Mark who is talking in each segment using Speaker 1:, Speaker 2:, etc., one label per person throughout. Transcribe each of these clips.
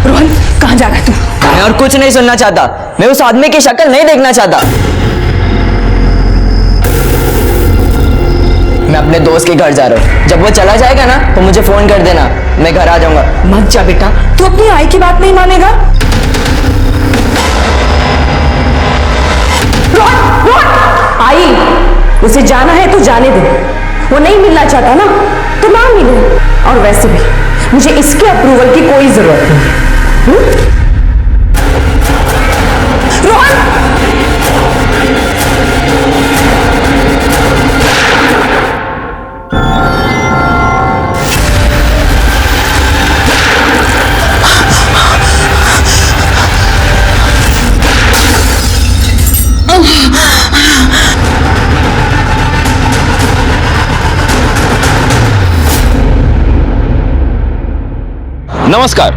Speaker 1: रोहन, कहाँ जा रहा है तू?
Speaker 2: मैं और कुछ नहीं सुनना चाहता। मैं उस आदमी की शक्ल नहीं देखना चाहता। मैं अपने दोस्त के घर जा रहा हूँ। जब वो चला जाएगा ना तो मुझे फोन कर देना, मैं घर आ जाऊंगा।
Speaker 1: मत जा बेटा, तू अपनी आई की बात नहीं मानेगा। रोहन, रोहन, आई, उसे जाना है तो जाने दे। वो नहीं मिलना चाहता ना तो ना मिले। और वैसे भी मुझे इसके अप्रूवल की कोई जरूरत नहीं। रोहन,
Speaker 3: नमस्कार,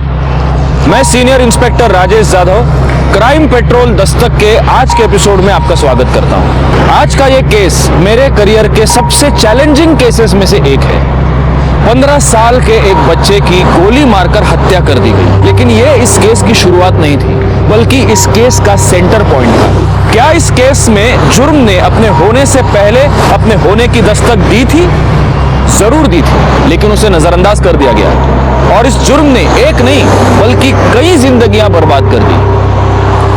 Speaker 3: मैं senior inspector Rajesh Jadhav crime petrol Dastak के आज के एपिसोड में आपका स्वागत करता हूं। आज का ये केस मेरे करियर के सबसे चैलेंजिंग केसेस में से एक है। 15 साल के एक बच्चे की गोली मारकर हत्या कर दी गई। लेकिन ये इस केस की शुरुआत नहीं थी, बल्कि इस केस का सेंटर पॉइंट था। क्या इस केस में जुर्म ने अपने होने से पहले अपने होने की दस्तक दी थी? जरूर दी थी, लेकिन उसे नजरअंदाज कर दिया गया और इस जुर्म ने एक नहीं बल्कि कई जिंदगियां बर्बाद कर दी।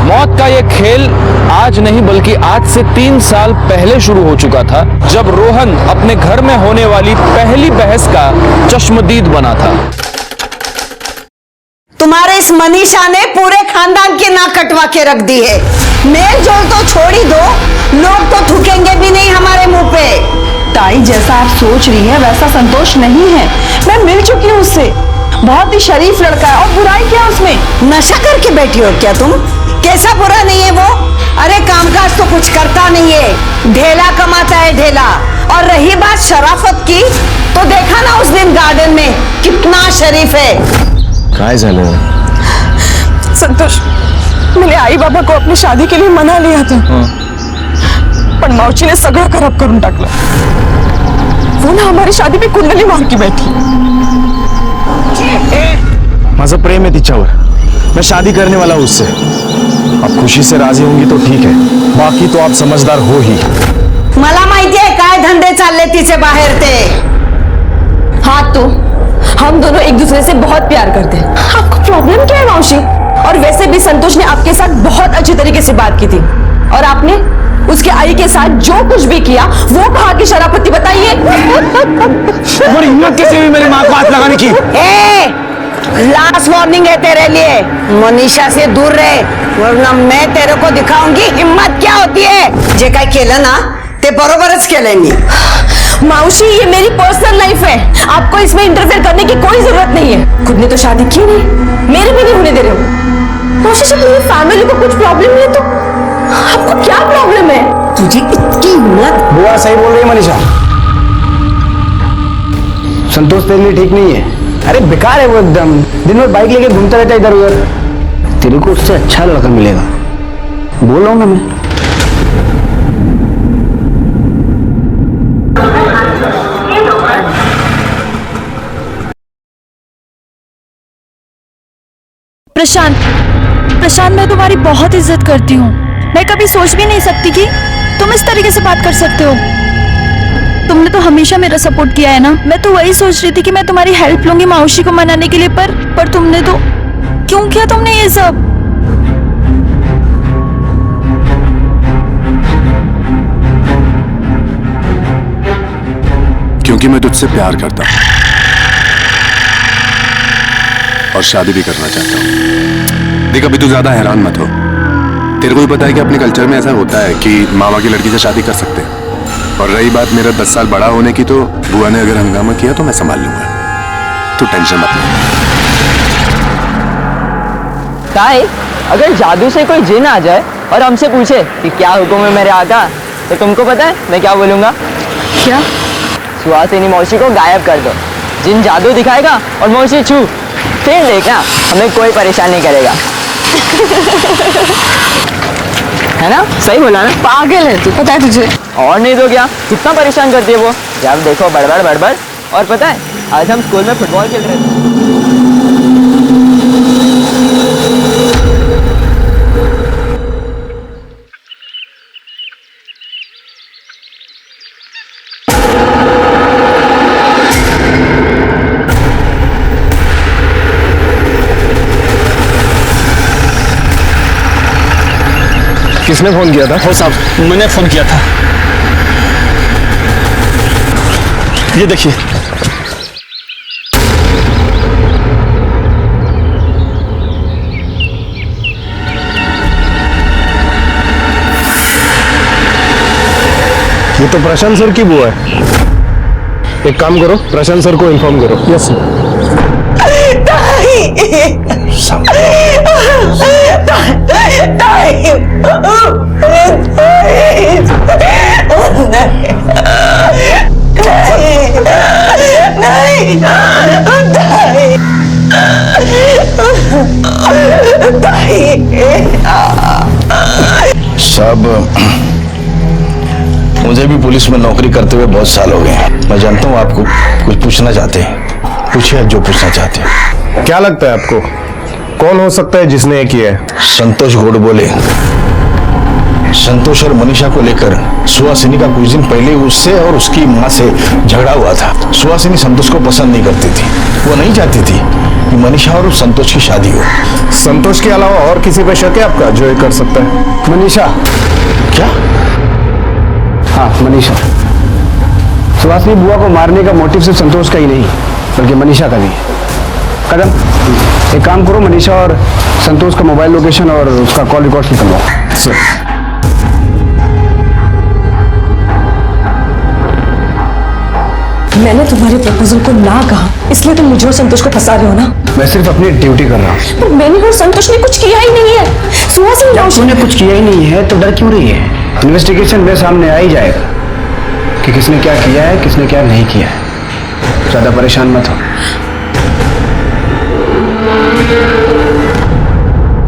Speaker 3: मौत का यह खेल आज नहीं बल्कि आज से 3 साल पहले शुरू हो चुका था, जब रोहन अपने घर में होने वाली पहली बहस का चश्मदीद बना था।
Speaker 4: तुम्हारे इस मनीषा ने पूरे खानदान की नाक कटवा के रख दी है। मेल जोल तो छोड़ ही दो, लोग तो थूकेंगे भी नहीं हमारे मुंह पे।
Speaker 1: ताई, जैसा आप सोच रही हैं वैसा संतोष नहीं है। मैं मिल चुकी हूँ उससे। बहुत ही शरीफ लड़का है। और बुराई क्या उसमें?
Speaker 4: नशा करके बैठी हो क्या तुम? कैसा बुरा नहीं है वो? अरे कामकाज तो कुछ करता नहीं है, ढेला कमाता है ढेला। और रही बात शराफत की, तो देखा ना उस दिन गार्डन में कितना शरीफ है।
Speaker 3: काय झालं?
Speaker 1: संतोष, मैंने आई बाबा को अपनी शादी के लिए मना लिया था, पण मावशीने सगळं खराब करून टाकलं। वो ना हमारी शादी में कुंडली मार के बैठी।
Speaker 5: माझं प्रेम है तिच्यावर, मैं शादी करने वाला हूं उससे। आप खुशी से राजी होंगी तो ठीक है, बाकी तो आप समझदार हो ही।
Speaker 4: मला माहिती आहे काय धंदे चालले तिचे बाहेर ते।
Speaker 1: हाँ, तो हम दोनों एक दूसरे से बहुत प्यार करते हैं। आपको प्रॉब्लम क्या है मावशी? और वैसे भी संतोष ने आपके साथ बहुत अच्छी तरीके से बात की थी, और आपने उसके आई के साथ जो कुछ भी किया वो कहा कि शराफती। बताइए।
Speaker 5: तुम्हारी हिम्मत कैसे हुई मेरी माँ को हाथ लगाने की?
Speaker 4: लास्ट वार्निंग है तेरे लिए, मनीषा से दूर रहे, वरना मैं तेरे को दिखाऊंगी हिम्मत क्या होती है। जे काय केलं ना ते बरोबरच केलंय मी।
Speaker 1: मावशी, ये मेरी पर्सनल लाइफ है, आपको इसमें इंटरफेयर करने की कोई जरूरत नहीं है। खुद ने तो शादी की नहीं, मेरे भी नहीं होने दे रहे हो। मावशी, जब मेरी फैमिली को कुछ प्रॉब्लम नहीं है तो आपको क्या प्रॉब्लम है?
Speaker 4: तुझी इतकी हिम्मत?
Speaker 5: बुआ सही बोल रही है मनीषा, संतोष तेरे लिए ठीक नहीं है। अरे बेकार है वो, एकदम दिन भर बाइक लेके घूमता रहता है इधर उधर। तेरे को उससे अच्छा लड़का मिलेगा, बोल रहा हूँ ना मैं।
Speaker 6: प्रशांत, प्रशांत, मैं तुम्हारी बहुत इज्जत करती हूँ। मैं कभी सोच भी नहीं सकती कि तुम इस तरीके से बात कर सकते हो। तुमने तो हमेशा मेरा सपोर्ट किया है ना। मैं तो वही सोच रही थी कि मैं तुम्हारी हेल्प लूंगी मावशी को मनाने के लिए, पर तुमने तो क्यों किया तुमने ये सब?
Speaker 7: क्योंकि मैं तुझसे प्यार करता हूं और शादी भी करना चाहता हूं। देख, अभी तू ज्यादा हैरान मत हो। तेरे को भी पता है कि अपने कल्चर में ऐसा होता है कि मामा की लड़की से शादी कर सकते हैं। और रही बात मेरा 10 साल बड़ा होने की, तो बुआ ने अगर हंगामा किया तो मैं संभाल लूंगा। तू टेंशन मत ले।
Speaker 2: काय, अगर जादू से कोई जिन आ जाए और हमसे पूछे कि क्या हुक्म है मेरे आका, तो तुमको पता है मैं क्या बोलूंगा?
Speaker 1: क्या?
Speaker 2: सुहासिनी मौसी को गायब कर दो। जिन जादू दिखाएगा और मौसी छू, फिर देखना हमें कोई परेशान नहीं करेगा। है ना? सही बोला ना?
Speaker 1: पागल है तू, पता है तुझे?
Speaker 2: और नहीं तो क्या, कितना परेशान करती है वो। जब देखो बड़बड़ बड़बड़। और पता है, आज हम स्कूल में फुटबॉल खेल रहे थे।
Speaker 5: किसने फोन किया था?
Speaker 8: हो साहब, मैंने फोन किया था। ये देखिए।
Speaker 5: ये तो प्रशांत सर की बुआ है। एक काम करो, प्रशांत सर को इन्फॉर्म करो। यस
Speaker 9: साहब, मुझे भी पुलिस में नौकरी करते हुए बहुत साल हो गए हैं। मैं जानता हूँ आपको कुछ पूछना चाहते हैं। पूछिए जो पूछना चाहते हैं।
Speaker 5: क्या लगता है आपको कौन हो सकता है जिसने ये किया है?
Speaker 9: संतोष गोडबोले। संतोष और मनीषा को लेकर सुहासिनी का कुछ दिन पहले उससे और उसकी माँ से झगड़ा हुआ था। सुहासिनी संतोष को पसंद नहीं करती थी। वो नहीं चाहती थी कि मनीषा और संतोष की शादी हो।
Speaker 5: संतोष के अलावा और किसी पे शक है आपका जो ये कर सकता है? मनीषा।
Speaker 9: क्या?
Speaker 5: हाँ, मनीषा। सुहासिनी बुआ को मारने का मोटिव सिर्फ संतोष का ही नहीं बल्कि मनीषा का भी है। कदम, एक काम करो, मनीषा और संतोष का मोबाइल लोकेशन और उसका कॉल रिकॉर्ड निकलवाओ। सर।
Speaker 1: मैंने तुम्हारे प्रपोजल को ना कहा, इसलिए तुम मुझे और संतोष को फंसा रहे हो ना?
Speaker 5: मैं सिर्फ अपनी ड्यूटी कर रहा हूँ।
Speaker 1: पर मैंने और संतोष ने कुछ किया ही नहीं है। सुहासिनी
Speaker 5: जब तूने कुछ किया ही नहीं है तो डर क्यों रही है? इन्वेस्टिगेशन में सामने आ ही जाएगा कि किसने क्या किया है, किसने क्या नहीं किया है। ज्यादा परेशान मत हो।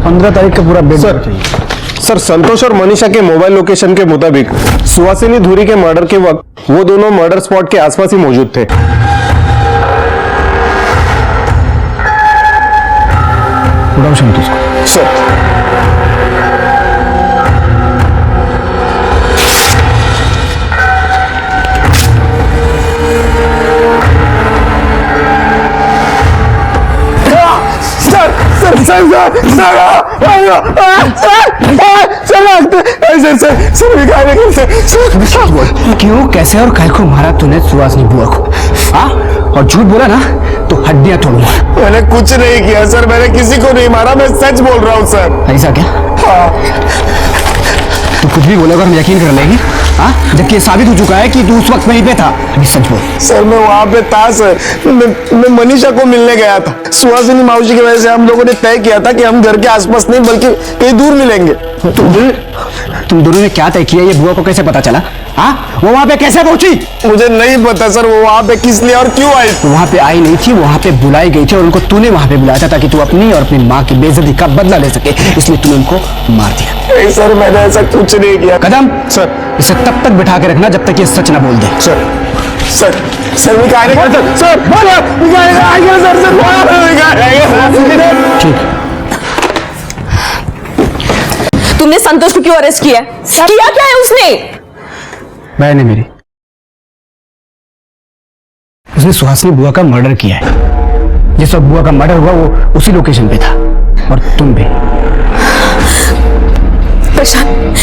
Speaker 5: 15 तारीख का पूरा बिल सर, संतोष और मनीषा के मोबाइल लोकेशन के मुताबिक सुहासिनी धुरी के मर्डर के वक्त वो दोनों मर्डर स्पॉट के आसपास ही मौजूद थे। उड़ाओ संतोष को। सर। क्यों, कैसे और काय को मारा तूने सुहासिनी बुआ को? हाँ, और झूठ बोला ना तो हड्डियां तोड़ूंगा। मैंने कुछ नहीं किया सर, मैंने किसी को नहीं मारा, मैं सच बोल रहा हूँ सर। ऐसा क्या? हाँ। तू कुछ भी बोलेगा हम यकीन कर लेंगे? हाँ, जबकि ये साबित हो चुका है कि तू उस वक्त वहीं पे था। अभी सच बोल। सर मैं वहां पे था सर, मैं मनीषा को मिलने गया था। सुहासिनी मावशी की वजह से हम लोगों ने तय किया था कि हम घर के आसपास नहीं बल्कि कहीं दूर मिलेंगे। तुम दोनों ने क्या तय किया? ये बुआ को कैसे पता चला? हाँ, वो वहां पे कैसे पहुंची? मुझे नहीं पता सर, वो वहां पे किस लिए और क्यों आई? वहां पे आई नहीं थी, वहां पे बुलाई गई थी और उनको तूने वहां पे बुलाया था ताकि तू अपनी और अपनी माँ की बेइज्जती का बदला ले सके, इसलिए तूने उनको मार दिया। नहीं सर, मैंने ऐसा कुछ नहीं किया। कदम सर, इसे तब तक बिठा के रखना जब तक ये सच ना बोल दे। सर सर सर ठीक।
Speaker 1: तुमने संतोष को क्यों अरेस्ट किया? किया क्या है उसने?
Speaker 5: बहन है मेरी, उसने सुहासिनी बुआ का मर्डर किया है। जिस वक्त बुआ का मर्डर हुआ वो उसी लोकेशन पे था और तुम भी।
Speaker 1: प्रशांत,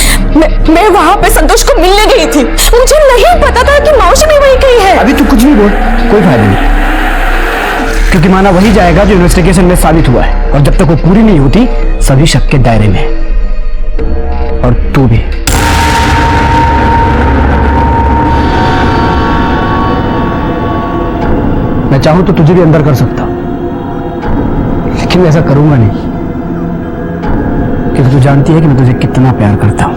Speaker 1: मैं वहां पे संतोष को मिलने गई थी, मुझे नहीं पता था कि मौसी भी वहीं कहीं है।
Speaker 5: अभी तू कुछ भी बोल, कोई फायदा नहीं, क्योंकि माना वही जाएगा जो इन्वेस्टिगेशन में साबित हुआ है, और जब तक वो पूरी नहीं होती सभी शक के दायरे में है। और तू भी। मैं चाहूं तो तुझे भी अंदर कर सकता हूं, लेकिन मैं ऐसा करूंगा नहीं, क्योंकि तू जानती है कि मैं तुझे कितना प्यार करता हूं,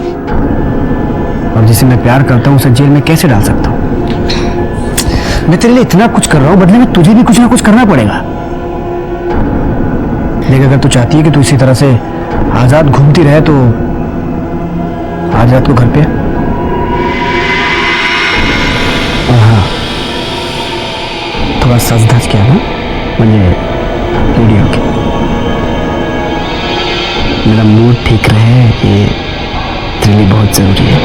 Speaker 5: और जिसे मैं प्यार करता हूं उसे जेल में कैसे डाल सकता हूं। मैं तेरे लिए इतना कुछ कर रहा हूं, बदले में तुझे भी कुछ ना कुछ करना पड़ेगा। लेकिन अगर तू चाहती है कि तू इसी तरह से आजाद घूमती रहे तो आज रात को घर पे। और हाँ, थोड़ा सच धज किया ना मुझे वीडियो के, मेरा मूड ठीक रहे, ये तेरे लिए बहुत जरूरी है।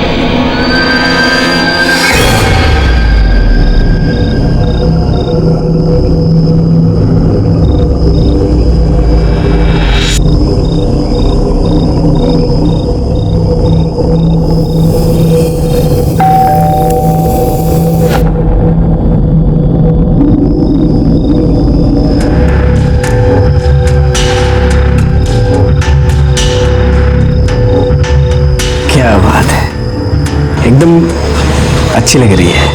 Speaker 5: अच्छी लग रही है।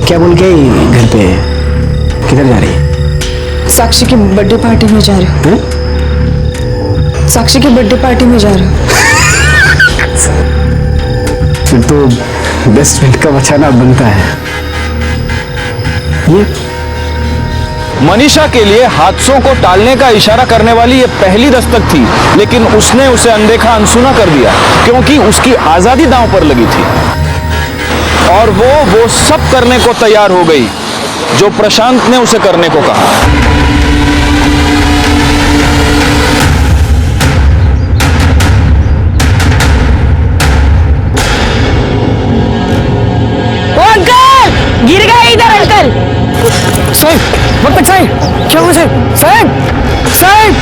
Speaker 5: क्या बोल के घर पे किधर जा रही है?
Speaker 1: साक्षी की बर्थडे पार्टी में जा रहे हो? साक्षी की बर्थडे पार्टी में जा रहे हो?
Speaker 5: फिर तो बेस्ट फ्रेंड का बचाना बनता है। ये
Speaker 3: मनीषा के लिए हादसों को टालने का इशारा करने वाली ये पहली दस्तक थी, लेकिन उसने उसे अनदेखा अनसुना कर दिया क्योंकि उसकी आजादी दांव पर लगी थी और वो सब करने को तैयार हो गई जो प्रशांत ने उसे करने को कहा।
Speaker 1: अंकल गिर गए इधर अंकल।
Speaker 5: साहब मत तक साहब, क्या हुआ साहब? साहब साहब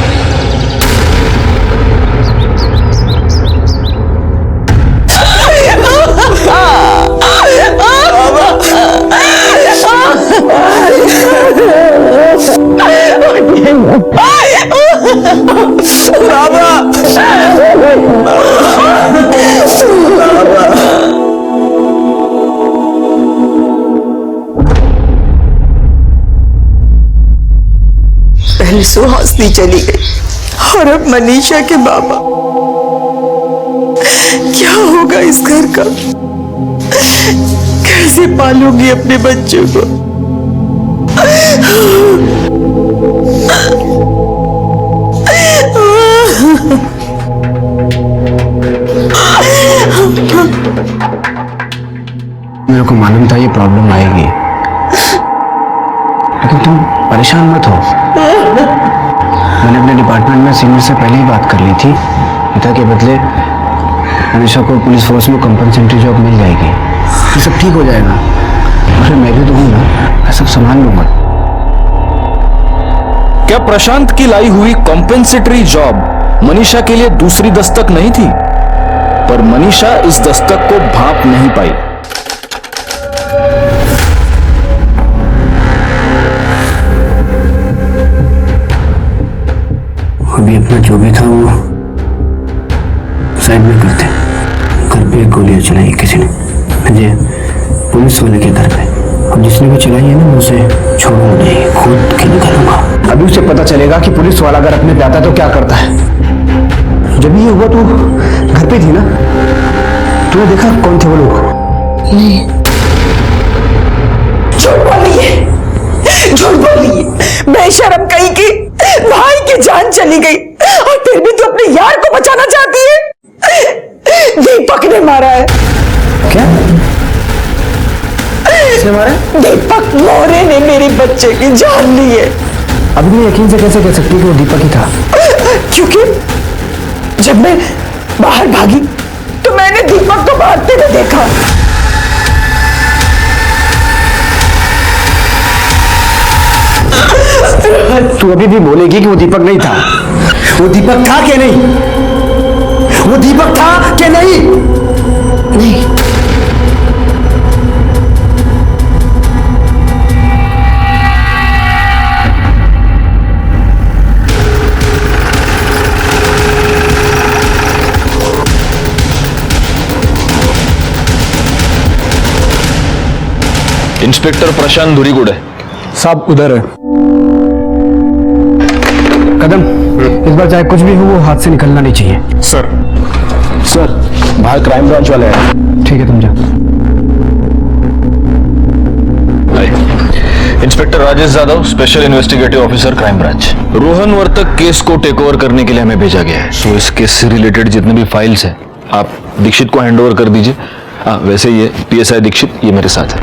Speaker 4: पहले सुहासिनी चली गई और अब मनीषा के बाबा। क्या होगा इस घर का? कैसे पालूंगी अपने बच्चों को?
Speaker 5: मेरे को मालूम था ये प्रॉब्लम आएगी, लेकिन तुम परेशान मत हो। मैंने अपने डिपार्टमेंट में सीनियर से पहले ही बात कर ली थी। पिता के बदले मनीषा को पुलिस फोर्स में कंपनसेटरी जॉब मिल जाएगी। ये सब ठीक हो जाएगा। और मैं भी तो हूँ ना, मैं सब संभाल लूंगा।
Speaker 3: क्या प्रशांत की लाई हुई कॉम्पेंसेटरी जॉब मनीषा के लिए दूसरी दस्तक नहीं थी? पर मनीषा इस दस्तक को भांप नहीं पाई।
Speaker 5: अभी अपना जो भी था वो साइड में करते। घर पे गोलियां चलाई किसी ने, मुझे पुलिस वाले के घर पे, और जिसने भी चलाई है ना मैं उसे छोड़ूंगा नहीं, खुद के निकालूंगा। अभी उसे पता चलेगा कि पुलिस वाला अगर अपने पे आता तो क्या करता है। जब ये हुआ तो घर पे थी ना, तूने देखा कौन थे वो लोग?
Speaker 1: नहीं।
Speaker 4: झूठ बोलिए, झूठ बोलिए, बेशरम कहीं की। भाई की जान चली गई और फिर भी तू अपने यार को बचाना चाहती है। दीपक ने मारा है।
Speaker 5: क्या? किसने मारा?
Speaker 4: दीपक मोरे ने मेरे बच्चे की जान ली है।
Speaker 5: अभी मैं यकीन से कैसे कह सकती कि वो दीपक ही था?
Speaker 4: क्योंकि जब मैं बाहर भागी तो मैंने दीपक को भागते हुए देखा।
Speaker 5: तू अभी भी बोलेगी कि वो दीपक नहीं था? वो दीपक था कि नहीं? वो दीपक था कि नहीं?
Speaker 1: नहीं।
Speaker 3: इंस्पेक्टर प्रशांत धुरीगुड़े
Speaker 5: साहब उधर है। कदम, इस बार चाहे कुछ भी हो वो हाथ से निकलना नहीं चाहिए।
Speaker 8: सर
Speaker 5: सर
Speaker 8: बाहर क्राइम ब्रांच वाले हैं।
Speaker 5: ठीक है, तुम जाओ।
Speaker 3: Inspector Rajesh Yadav, special investigative officer, crime branch. Rohan Vartak case को टेक ओवर करने के लिए हमें भेजा गया है। सो इस केस से रिलेटेड जितने भी फाइल्स हैं आप दीक्षित को हैंड ओवर कर दीजिए। वैसे ये PSI दीक्षित ये मेरे साथ है।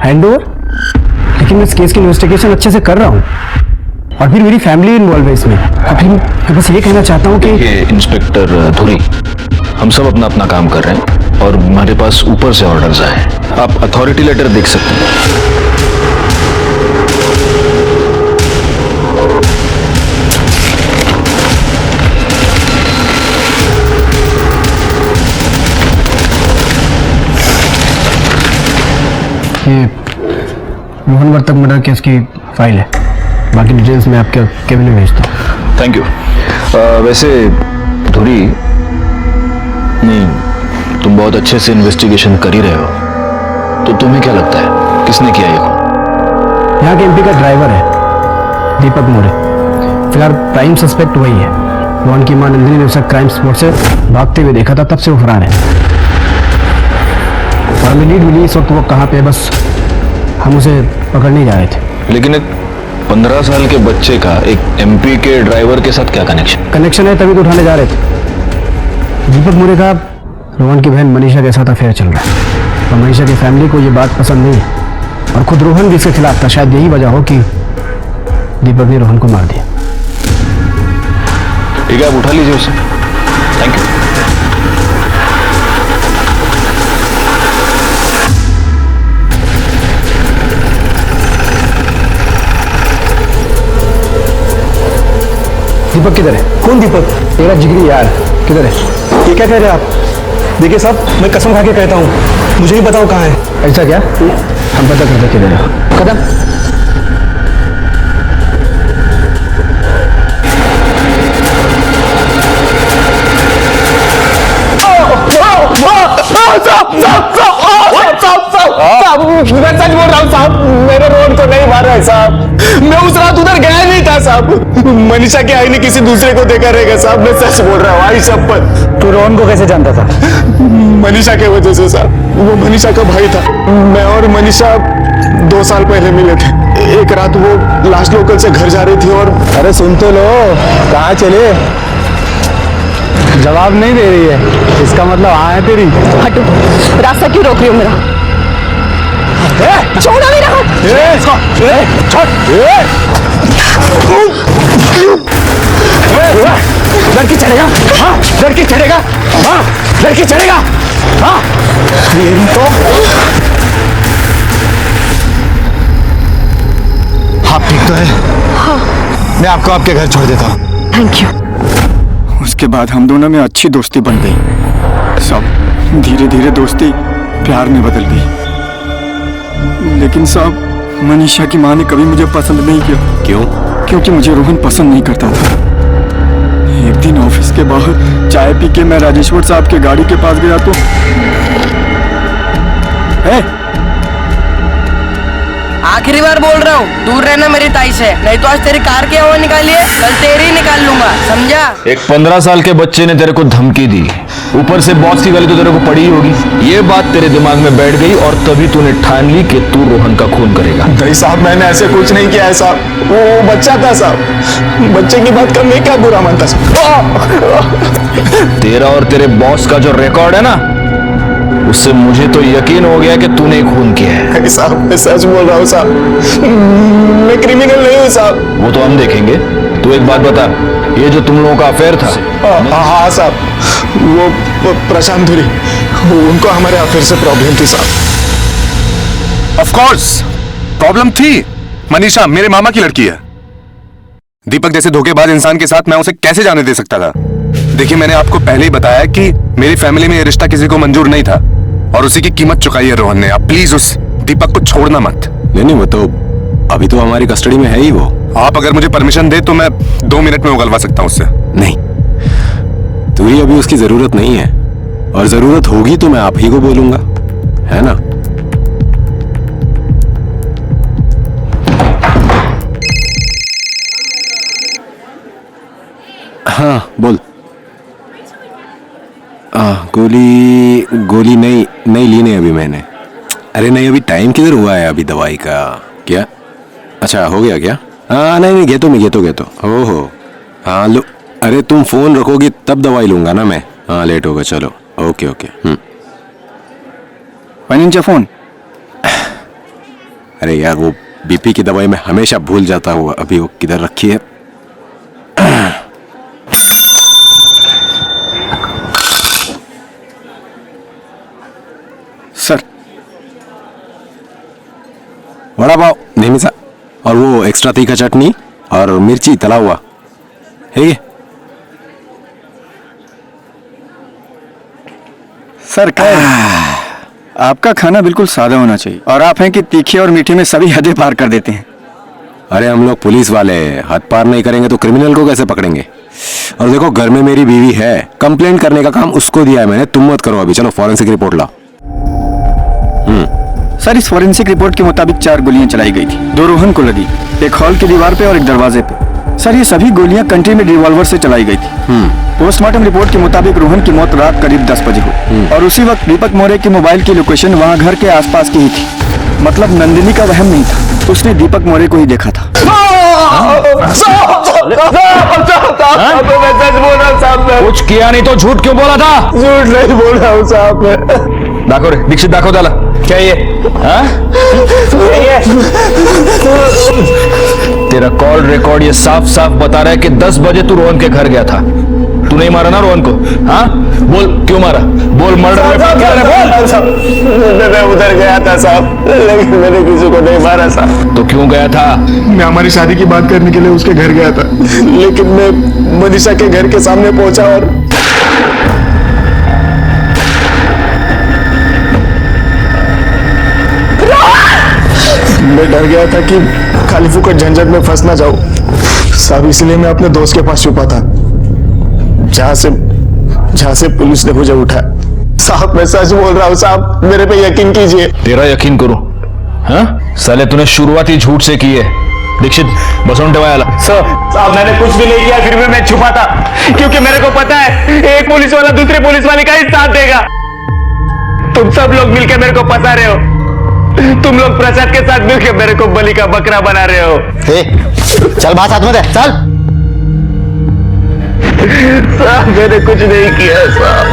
Speaker 5: Hand over? लेकिन मैं इस केस की इन्वेस्टिगेशन अच्छे से कर रहा हूँ और फिर मेरी फैमिली इन्वॉल्व है इसमें। और फिर मैं बस ये कहना चाहता हूँ कि
Speaker 3: इंस्पेक्टर धुरी, हम सब अपना अपना काम कर रहे हैं और हमारे पास ऊपर से ऑर्डर्स आए हैं। आप अथॉरिटी लेटर देख सकते हैं।
Speaker 5: ये रोहन वर्तक मर्डर केस की फाइल है। बाकी डिटेल्स मैं आपके केबिन में भेजता हूँ।
Speaker 3: Thank you. वैसे धुरी,
Speaker 8: नहीं, तुम बहुत अच्छे से इन्वेस्टिगेशन कर ही रहे हो, तो तुम्हें क्या लगता है किसने किया ये खून?
Speaker 5: यहाँ के एमपी का ड्राइवर है दीपक मोरे। फिलहाल प्राइम सस्पेक्ट वही है। रोहन की मां नंदिनी ने उसे क्राइम स्पॉट से भागते हुए देखा था, तब से वो फरार है। और हमें लीड मिली इस वक्त वो कहाँ पे है, बस हम उसे पकड़ने जा रहे थे।
Speaker 8: लेकिन एक 15 साल के बच्चे का एक एमपी के ड्राइवर के साथ क्या
Speaker 5: कनेक्शन है, तभी तो उठाने जा रहे थे। दीपक मोरे का रोहन की बहन मनीषा के साथ अफेयर चल रहा है और मनीषा की फैमिली को ये बात पसंद नहीं है और खुद रोहन भी इसके खिलाफ था। शायद यही वजह हो कि दीपक ने रोहन को मार दिया।
Speaker 8: ठीक है, आप उठा लीजिए उसे। Thank you.
Speaker 5: दीपक किधर है? कौन दीपक? तेरा जिगरी यार किधर है? ये क्या कह रहे हैं आप? देखिए साहब, मैं कसम खा के कहता हूँ, मुझे नहीं बताओ कहाँ है। ऐसा क्या? हम पता करते किधर है। कदम
Speaker 9: मैं सच बोल रहा हूँ साहब, मेरे रोहन को नहीं मारा है साहब। मैं उस रात उधर गया नहीं था साहब। मनीषा के आई ने किसी दूसरे को देखा रहेगा साहब, मैं सच बोल रहा हूँ। आई शपथ।
Speaker 5: तू रोहन को कैसे जानता था?
Speaker 9: मनीषा के वजह से साहब। वो मनीषा का भाई था। मैं और मनीषा 2 साल पहले मिले थे। एक रात वो लास्ट लोकल से घर जा रही थी और
Speaker 5: अरे सुन तो लो, कहाँ चले? जवाब नहीं दे रही है, इसका मतलब हाँ है तेरी।
Speaker 1: हटो, रास्ता क्यों रोक रही हो मेरा? छोड़ो मेरा हाथ।
Speaker 5: लड़की चढ़ेगा? हाँ, लड़की चढ़ेगा? हाँ, लड़की चढ़ेगा? हाँ, ये तो आप ठीक तो है?
Speaker 1: हाँ।
Speaker 5: मैं आपको आपके घर छोड़ देता हूँ।
Speaker 1: Thank you.
Speaker 5: उसके बाद हम दोनों में अच्छी दोस्ती बन गई। सब धीरे धीरे दोस्ती प्यार में बदल गई। लेकिन साहब, मनीषा की माँ ने कभी मुझे पसंद नहीं किया।
Speaker 7: क्यों?
Speaker 5: क्योंकि मुझे रोहन पसंद नहीं करता था। एक दिन ऑफिस के बाहर चाय पी के मैं राजेश्वर साहब के गाड़ी के पास गया तो
Speaker 10: आखिरी बार बोल रहा हूँ, दूर रहना मेरी ताई से, नहीं तो आज तेरी कार की हवा निकालिए, कल तेरी निकाल लूंगा, समझा?
Speaker 3: एक 15 साल के बच्चे ने तेरे को धमकी दी, ऊपर से बॉस की गाली तो तेरे को पड़ी ही होगी। ये बात तेरे दिमाग में बैठ गई और तभी तूने ठान ली कि तू रोहन का खून करेगा।
Speaker 9: नहीं साहब, मैंने ऐसे कुछ नहीं किया है साहब। वो बच्चा था साहब। बच्चे की बात का मैं क्या बुरा मानता साहब।
Speaker 3: तेरा और तेरे बॉस का जो रिकॉर्ड है ना, उससे मुझे तो यकीन हो गया कि तूने खून किया है।
Speaker 9: साहब, मैं सच बोल रहा हूँ साहब, मैं क्रिमिनल नहीं हूँ साहब।
Speaker 3: वो तो हम देखेंगे। तू एक बात बता, ये जो तुम लोगों का अफेयर था?
Speaker 9: हाँ साहब, वो प्रशांत धुरी, उनको हमारे अफेयर से प्रॉब्लम थी साहब।
Speaker 7: ऑफ कोर्स प्रॉब्लम थी। मनीषा मेरे मामा की लड़की है। दीपक जैसे धोखेबाज इंसान के साथ मैं उसे कैसे जाने दे सकता था? देखिए, मैंने आपको पहले ही बताया कि मेरी फैमिली में ये रिश्ता किसी को मंजूर नहीं था और उसी की कीमत चुकाई है रोहन ने। आप प्लीज उस दीपक को छोड़ना मत।
Speaker 8: नहीं, वो तो अभी तो हमारी कस्टडी में है ही वो।
Speaker 7: आप अगर मुझे परमिशन दे तो मैं 2 मिनट में उगलवा सकता हूँ उससे।
Speaker 8: नहीं, तुझे अभी उसकी जरूरत नहीं है, और जरूरत होगी तो मैं आप ही को बोलूंगा, है ना? हाँ बोल। गोली नहीं ली नहीं अभी मैंने। अरे नहीं, अभी टाइम किधर हुआ है अभी दवाई का? क्या? अच्छा, हो गया क्या? हाँ नहीं, गेतो ओहो हाँ लो। अरे तुम फोन रखोगी तब दवाई लूंगा ना मैं। हाँ लेट होगा, चलो ओके।
Speaker 5: फोन।
Speaker 8: अरे यार, वो बीपी की दवाई मैं हमेशा भूल जाता हूँ, अभी वो किधर रखी है।
Speaker 5: सर,
Speaker 8: वड़ा पाव नेहमी सा, और वो एक्स्ट्रा तीखा चटनी और मिर्ची तला हुआ है ये।
Speaker 5: सर आपका खाना बिल्कुल सादा होना चाहिए, और आप हैं कि तीखे और मीठे में सभी हदें पार कर देते हैं।
Speaker 8: अरे हम लोग पुलिस वाले हद पार नहीं करेंगे तो क्रिमिनल को कैसे पकड़ेंगे? और देखो, घर में मेरी बीवी है, कंप्लेंट करने का काम उसको दिया है मैंने, तुम मत करो अभी। चलो फॉरेंसिक रिपोर्ट लाओ।
Speaker 5: सर, इस फॉरेंसिक रिपोर्ट के मुताबिक 4 गोलियां चलाई गई थी। 2 रोहन को लगी, एक हॉल की दीवार पे और एक दरवाजे पे। सर, ये सभी गोलियां कंट्री में रिवॉल्वर से चलाई गई थी। पोस्टमार्टम रिपोर्ट के मुताबिक रोहन की मौत रात करीब 10 बजे हुई और उसी वक्त दीपक मौर्य के मोबाइल की लोकेशन वहां घर के आसपास की ही थी। मतलब नंदिनी का वहम नहीं था, उसने दीपक मौर्य को ही देखा था।
Speaker 3: कुछ किया नहीं तो झूठ क्यों बोला था?
Speaker 5: झूठ नहीं बोल रहा हूँ साहब मैं।
Speaker 3: दाखव रे दीक्षित, दाखव त्याला. क्या ये? हाँ? तेरा कॉल रिकॉर्ड ये साफ साफ बता रहा है कि 10 बजे तू रोहन के घर गया था. तू नहीं मारा ना रोहन को? हाँ बोल, क्यों मारा? बोल, मर्डर में
Speaker 5: मैं उधर गया था साहब, लेकिन मैंने किसी को नहीं मारा साहब.
Speaker 3: तो क्यों गया था?
Speaker 5: मैं हमारी शादी की बात करने के लिए उसके घर गया था, लेकिन मैं मनीषा के घर के सामने पहुंचा और मैं डर गया था कि खाली फुकट झंझट में फंस ना जाऊं साहब, इसलिए मैं अपने दोस्त के पास छुपा था, जहां से पुलिस ने मुझे उठाया. साहब मैं सच बोल रहा हूं साहब, मेरे पे यकीन कीजिए.
Speaker 3: तेरा यकीन करूं? हाँ साले तूने शुरुआती झूठ से की है. दीक्षित बसों टेवायाला.
Speaker 5: साहब मैंने कुछ भी नहीं किया, फिर भी मैं छुपा था क्योंकि मेरे को पता है एक पुलिस वाला दूसरे पुलिस वाले का ही साथ देगा. तुम सब लोग मिलकर मेरे को फंसा रहे हो, तुम लोग प्रसाद के साथ मिलकर मेरे को बलि का बकरा बना रहे हो.
Speaker 9: चल बात हाथ में दे, चल.
Speaker 5: साहब मैंने कुछ नहीं किया साहब.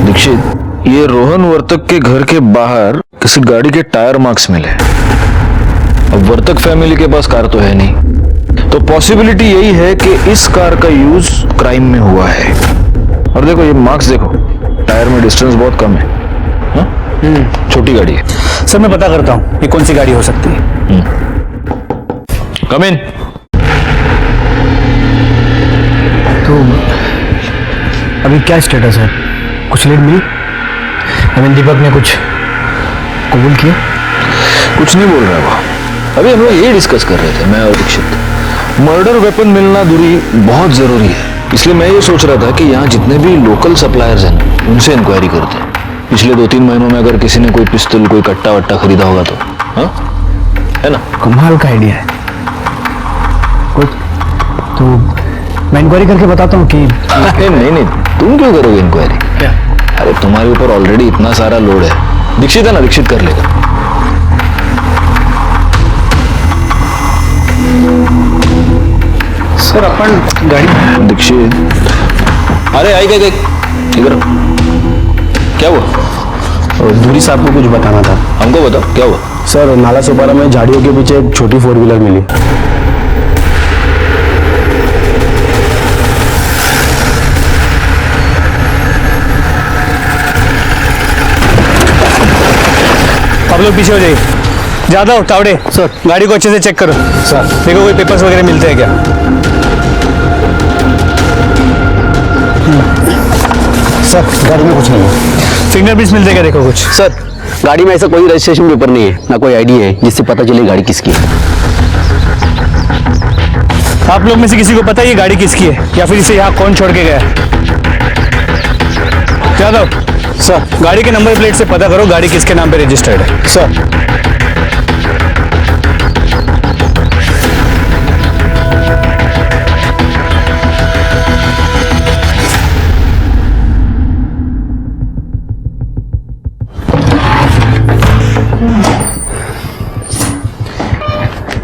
Speaker 3: दीक्षित, ये रोहन वर्तक के घर के बाहर किसी गाड़ी के टायर मार्क्स मिले. अब वर्तक फैमिली के पास कार तो है नहीं, तो पॉसिबिलिटी यही है कि इस कार का यूज क्राइम में हुआ है. और देखो ये मार्क्स देखो, टायर में डिस्टेंस बहुत कम है. छोटी गाड़ी है.
Speaker 5: सर मैं पता करता हूँ ये कौन सी गाड़ी हो सकती है.
Speaker 3: कम इन.
Speaker 5: तो अभी क्या स्टेटस है? कुछ लीड मिली? दीपक ने कुछ कबूल किया?
Speaker 3: कुछ नहीं बोल रहा वो. अभी हम लोग यही डिस्कस कर रहे थे, मैं और दीक्षित. मर्डर वेपन मिलना दूरी बहुत जरूरी है, इसलिए मैं ये सोच रहा था कि यहाँ जितने भी लोकल सप्लायर्स हैं उनसे इंक्वायरी करते हैं. पिछले 2-3 महीनों में अगर किसी ने कोई पिस्तौल, कोई कट्टा वट्टा खरीदा होगा तो. हाँ है ना?
Speaker 5: कमाल का आइडिया है. कुछ तो मैं इंक्वायरी करके बताता हूँ कि
Speaker 3: नहीं, तुम क्यों करोगे इंक्वायरी? क्या? अरे तुम्हारे ऊपर ऑलरेडी इतना सारा लोड है. दीक्षित है ना, दीक्षित कर लेगा.
Speaker 5: सर अपन गाड़ी.
Speaker 3: दीक्षित, अरे आई गए इधर. क्या हुआ?
Speaker 5: दूरी साहब को कुछ बताना था.
Speaker 3: हमको बताओ क्या हुआ.
Speaker 5: सर नाला सोपारा में झाड़ियों के पीछे एक छोटी 4 व्हीलर मिली. आप लोग पीछे हो जाइए. ज्यादा हो तावड़े. सर गाड़ी को अच्छे से चेक करो. सर देखो कोई पेपर्स वगैरह मिलते हैं क्या. सर गाड़ी में कुछ नहीं है. फिंगरप्रिंट्स मिलते क्या देखो कुछ.
Speaker 11: सर गाड़ी में ऐसा कोई रजिस्ट्रेशन पेपर नहीं है, ना कोई आईडी है जिससे पता चले गाड़ी किसकी है.
Speaker 5: आप लोग में से किसी को पता है ये गाड़ी किसकी है या फिर इसे यहाँ कौन छोड़ के गया? यादव सर गाड़ी के नंबर प्लेट से पता करो गाड़ी किसके नाम पे रजिस्टर्ड है. सर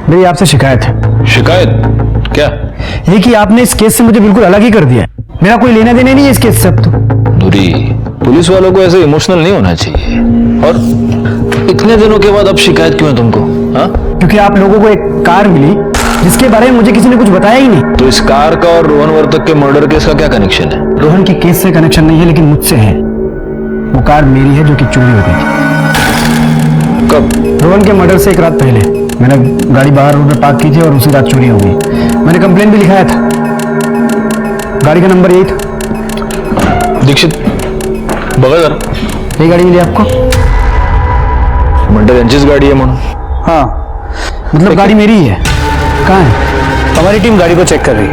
Speaker 5: मेरी आपसे शिकायत है.
Speaker 3: शिकायत? क्या?
Speaker 5: ये कि आपने इस केस से मुझे बिल्कुल अलग ही कर दिया. मेरा कोई लेना देना नहीं है इस केस से. अब तो
Speaker 3: दूरी, पुलिस वालों को ऐसे इमोशनल नहीं होना चाहिए. और इतने दिनों के बाद अब शिकायत क्यों है तुमको? हाँ
Speaker 5: क्योंकि आप लोगों को एक कार मिली जिसके बारे में मुझे किसी ने कुछ बताया ही नहीं.
Speaker 3: तो इस कार का और रोहन वर्तक के मर्डर केस का क्या कनेक्शन है?
Speaker 5: रोहन के केस से कनेक्शन नहीं है, लेकिन मुझसे है. वो कार मेरी है जो कि चोरी हो गई थी.
Speaker 3: कब?
Speaker 5: रोहन के मर्डर से एक रात पहले मैंने गाड़ी बाहर रोड पे पार्क की थी और उसी रात चोरी हो गई. मैंने कंप्लेन भी लिखाया था. गाड़ी का नंबर यही था.
Speaker 3: दीक्षित बगल
Speaker 5: यही गाड़ी मिली आपको?
Speaker 3: मर्डर यांचीच गाड़ी है म्हणून.
Speaker 5: हाँ मतलब गाड़ी मेरी ही है. कहाँ है? हमारी टीम गाड़ी को चेक कर रही है.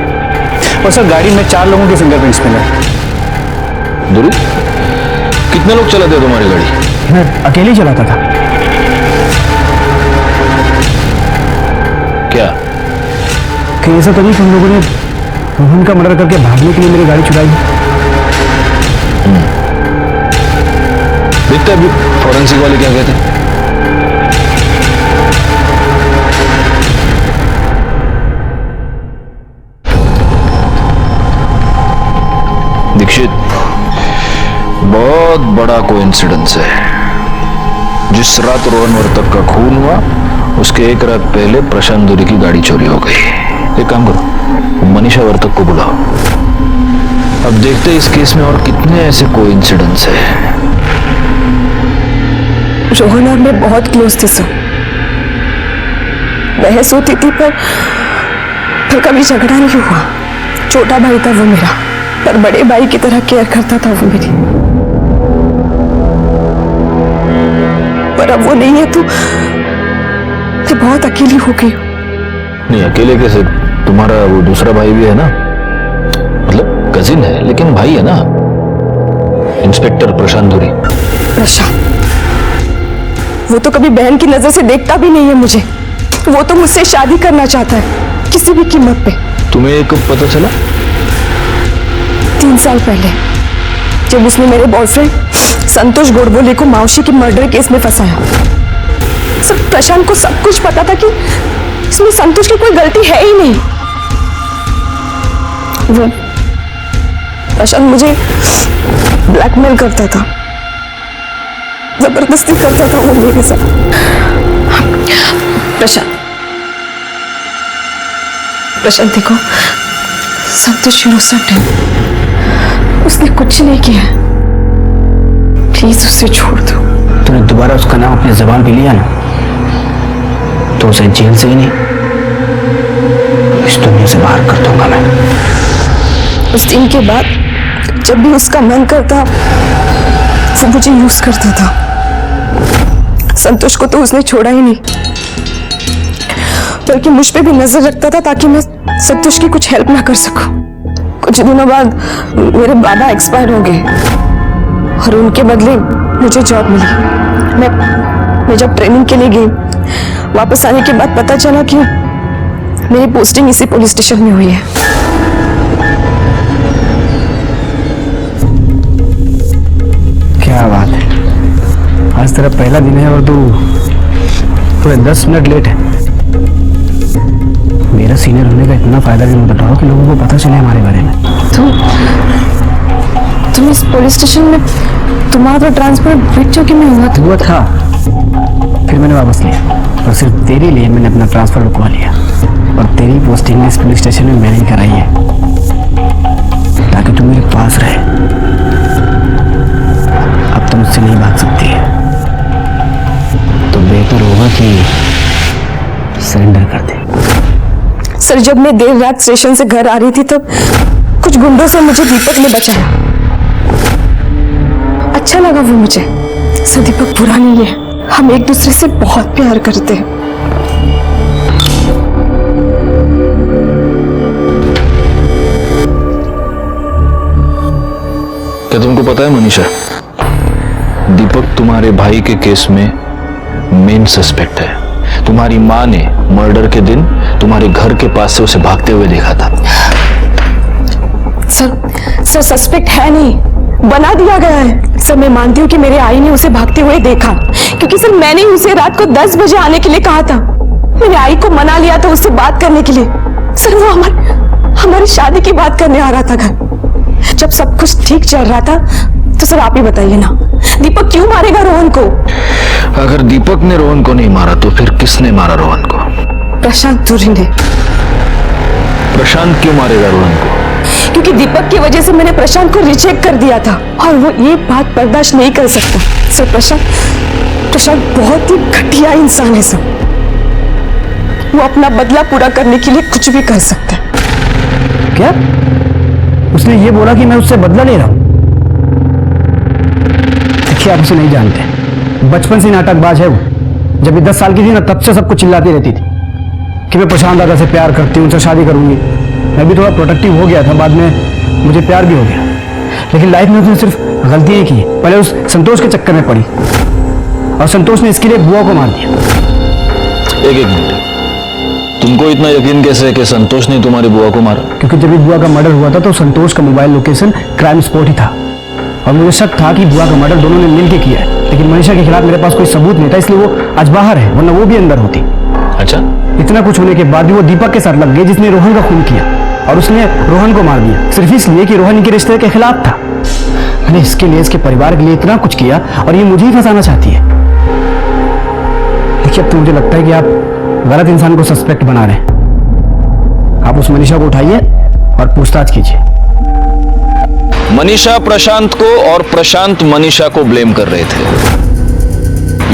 Speaker 5: और सर गाड़ी में 4 लोगों के फिंगरप्रिंट्स मिले।
Speaker 3: दुरू, कितने लोग चलाते हैं तुम्हारी गाड़ी?
Speaker 5: मैं अकेले ही चलाता था।
Speaker 3: क्या
Speaker 5: कि ऐसा तो नहीं तुम लोगों ने रोहन का मर्डर करके भागने के लिए मेरी गाड़ी चुराई?
Speaker 3: देखते अभी फॉरेंसिक वाले क्या कहते हैं। दीक्षित, बहुत बड़ा कोइंसिडेंस है। जिस रात रोहन वर्तक का खून हुआ उसके एक रात पहले प्रशांत दुरी की गाड़ी चोरी हो गई। एक काम करो, मनीषा वर्तक को बुलाओ। अब देखते हैं इस केस में और कितने ऐसे कोइंसिडेंस है।
Speaker 1: रोहन और मैं बहुत क्लोज थे सर। बहस होती थी पर कभी झगड़ा नहीं हुआ। छोटा भाई था वो मेरा, पर बड़े भाई की तरह केयर करता था वो मेरी। पर अब वो नहीं है तो मैं बहुत अकेली हो गई हूँ।
Speaker 3: नहीं, अकेले कैसे? तुम्हारा वो दूसरा भाई भी है ना, मतलब कजिन है लेकिन भाई है ना, इंस्पेक्टर प्रशांत दुरी।
Speaker 1: प्रशांत, वो तो कभी बहन की नजर से देखता भी नहीं है मुझे। वो तो मुझसे शादी करना चाहता है किसी भी कीमत पे।
Speaker 3: तुम्हें कब पता चला?
Speaker 1: 3 साल पहले, जब उसने मेरे बॉयफ्रेंड संतोष गोडबोले को मावशी के मर्डर केस में फंसाया। सब प्रशांत को सब कुछ पता था कि इसमें संतोष की कोई गलती है ही नहीं। वो प्रशांत मुझे ब्लैकमेल करता था, जबरदस्ती करता था वो मेरे साथ। प्रशांत देखो, संतोष इनोसेंट है, उसने कुछ नहीं किया। प्लीज उसे छोड़ दो।
Speaker 5: तूने दोबारा उसका नाम अपनी जबान पे लिया ना तो उसे जेल से ही नहीं, इस दुनिया से बाहर कर दूंगा मैं।
Speaker 1: उस दिन के बाद जब भी उसका मन करता वो मुझे यूज करता था। संतोष को तो उसने छोड़ा ही नहीं, बल्कि मुझ पे भी नजर रखता था ताकि मैं संतोष की कुछ हेल्प ना कर सकूं। कुछ दिनों बाद मेरे बाबा एक्सपायर हो गए और उनके बदले मुझे जॉब मिली। मैं जब ट्रेनिंग के लिए गई, वापस आने के बाद पता चला कि मेरी पोस्टिंग इसी पुलिस स्टेशन में हुई है।
Speaker 5: क्या बात है, आज तेरा पहला दिन है और तू पूरे 10 मिनट लेट है। मेरा सीनियर होने का इतना फायदा भी मत बताओ कि लोगों को पता चले हमारे बारे में।
Speaker 1: तुम इस पुलिस स्टेशन में तुम्हारा ट्रांसफर ब्रिज चौकी में हुआ
Speaker 5: था, फिर मैंने वापस लिया और सिर्फ तेरे लिए मैंने अपना ट्रांसफर रुकवा लिया। और तेरी पोस्टिंग इस पुलिस स्टेशन में मैंने ही कराई है ताकि तू मेरे पास रहे। अब तुम मुझसे नहीं भाग सकती है, तो बेहतर होगा कि सरेंडर कर दे।
Speaker 1: सर, जब मैं देर रात स्टेशन से घर आ रही थी तब कुछ गुंडों से मुझे दीपक ने बचाया। अच्छा लगा वो मुझे। सर, दीपक बुरा नहीं है, हम एक दूसरे से बहुत प्यार करते हैं।
Speaker 3: क्या तुमको पता है मनीषा, दीपक तुम्हारे भाई के केस में मेन सस्पेक्ट है। तुम्हारी माँ ने मर्डर के दिन तुम्हारे घर के पास से उसे भागते हुए देखा था।
Speaker 1: सर सस्पेक्ट है नहीं, बना दिया गया है। सर, मैं मानती हूँ कि मेरे आई ने उसे भागते हुए देखा, क्योंकि सर मैंने उसे रात को 10 बजे आने के लिए कहा था। मेरे आई को मना लिया था उससे बात करने के लिए। सर, वो हमारी शादी की बात करने आ रहा था घर। जब सब कुछ ठीक चल रहा था तो सर आप ही बताइए ना, दीपक क्यों मारेगा रोहन को?
Speaker 3: अगर दीपक ने रोहन को नहीं मारा तो फिर किसने मारा रोहन को?
Speaker 1: प्रशांत दुरी ने।
Speaker 3: प्रशांत क्यों मारेगा रोहन को?
Speaker 1: क्योंकि दीपक की वजह से मैंने प्रशांत को रिजेक्ट कर दिया था और वो ये बात बर्दाश्त नहीं कर सकता। सर, प्रशांत बहुत ही घटिया इंसान है सर। वो अपना बदला पूरा करने के लिए कुछ भी कर सकता है।
Speaker 5: क्या उसने ये बोला कि मैं उससे बदला ले रहा हूं? देखिए, आप उसे नहीं जानते, बचपन से नाटकबाज है वो। जब ये 10 साल की थी ना, तब से सबको चिल्लाती रहती थी कि मैं प्रशांत दादा से प्यार करती हूं, उनसे शादी करूंगी। मैं भी थोड़ा प्रोटेक्टिव हो गया था, बाद में मुझे प्यार भी हो गया। लेकिन लाइफ में उसने सिर्फ गलतियां की। पहले उस संतोष के चक्कर में पड़ी और संतोष ने इसके लिए बुआ को मार दिया।
Speaker 3: एक मिनट, तुमको इतना यकीन कैसे है कि संतोष ने तुम्हारी बुआ को मारा?
Speaker 5: क्योंकि जब बुआ का मर्डर हुआ था तो संतोष का मोबाइल लोकेशन क्राइम स्पॉट ही था और मुझे शक था कि बुआ का मर्डर दोनों ने मिलकर किया है। लेकिन मनीषा के खिलाफ मेरे पास कोई सबूत नहीं था, इसलिए वो आज बाहर है, वरना वो भी अंदर होती।
Speaker 3: अच्छा,
Speaker 5: इतना कुछ होने के बाद भी वो दीपक के साथ लग गए जिसने रोहन का खून किया और उसने रोहन को मार दिया सिर्फ इसलिए कि रोहन इनके रिश्ते के खिलाफ था। मैंने इसके लिए, इसके परिवार के लिए इतना कुछ किया और ये मुझे ही फंसाना चाहती है। देखिए, अब तो मुझे लगता है कि आप गलत इंसान को सस्पेक्ट बना रहे हैं। आप उस मनीषा को उठाइए और पूछताछ कीजिए।
Speaker 3: मनीषा प्रशांत को और प्रशांत मनीषा को ब्लेम कर रहे थे।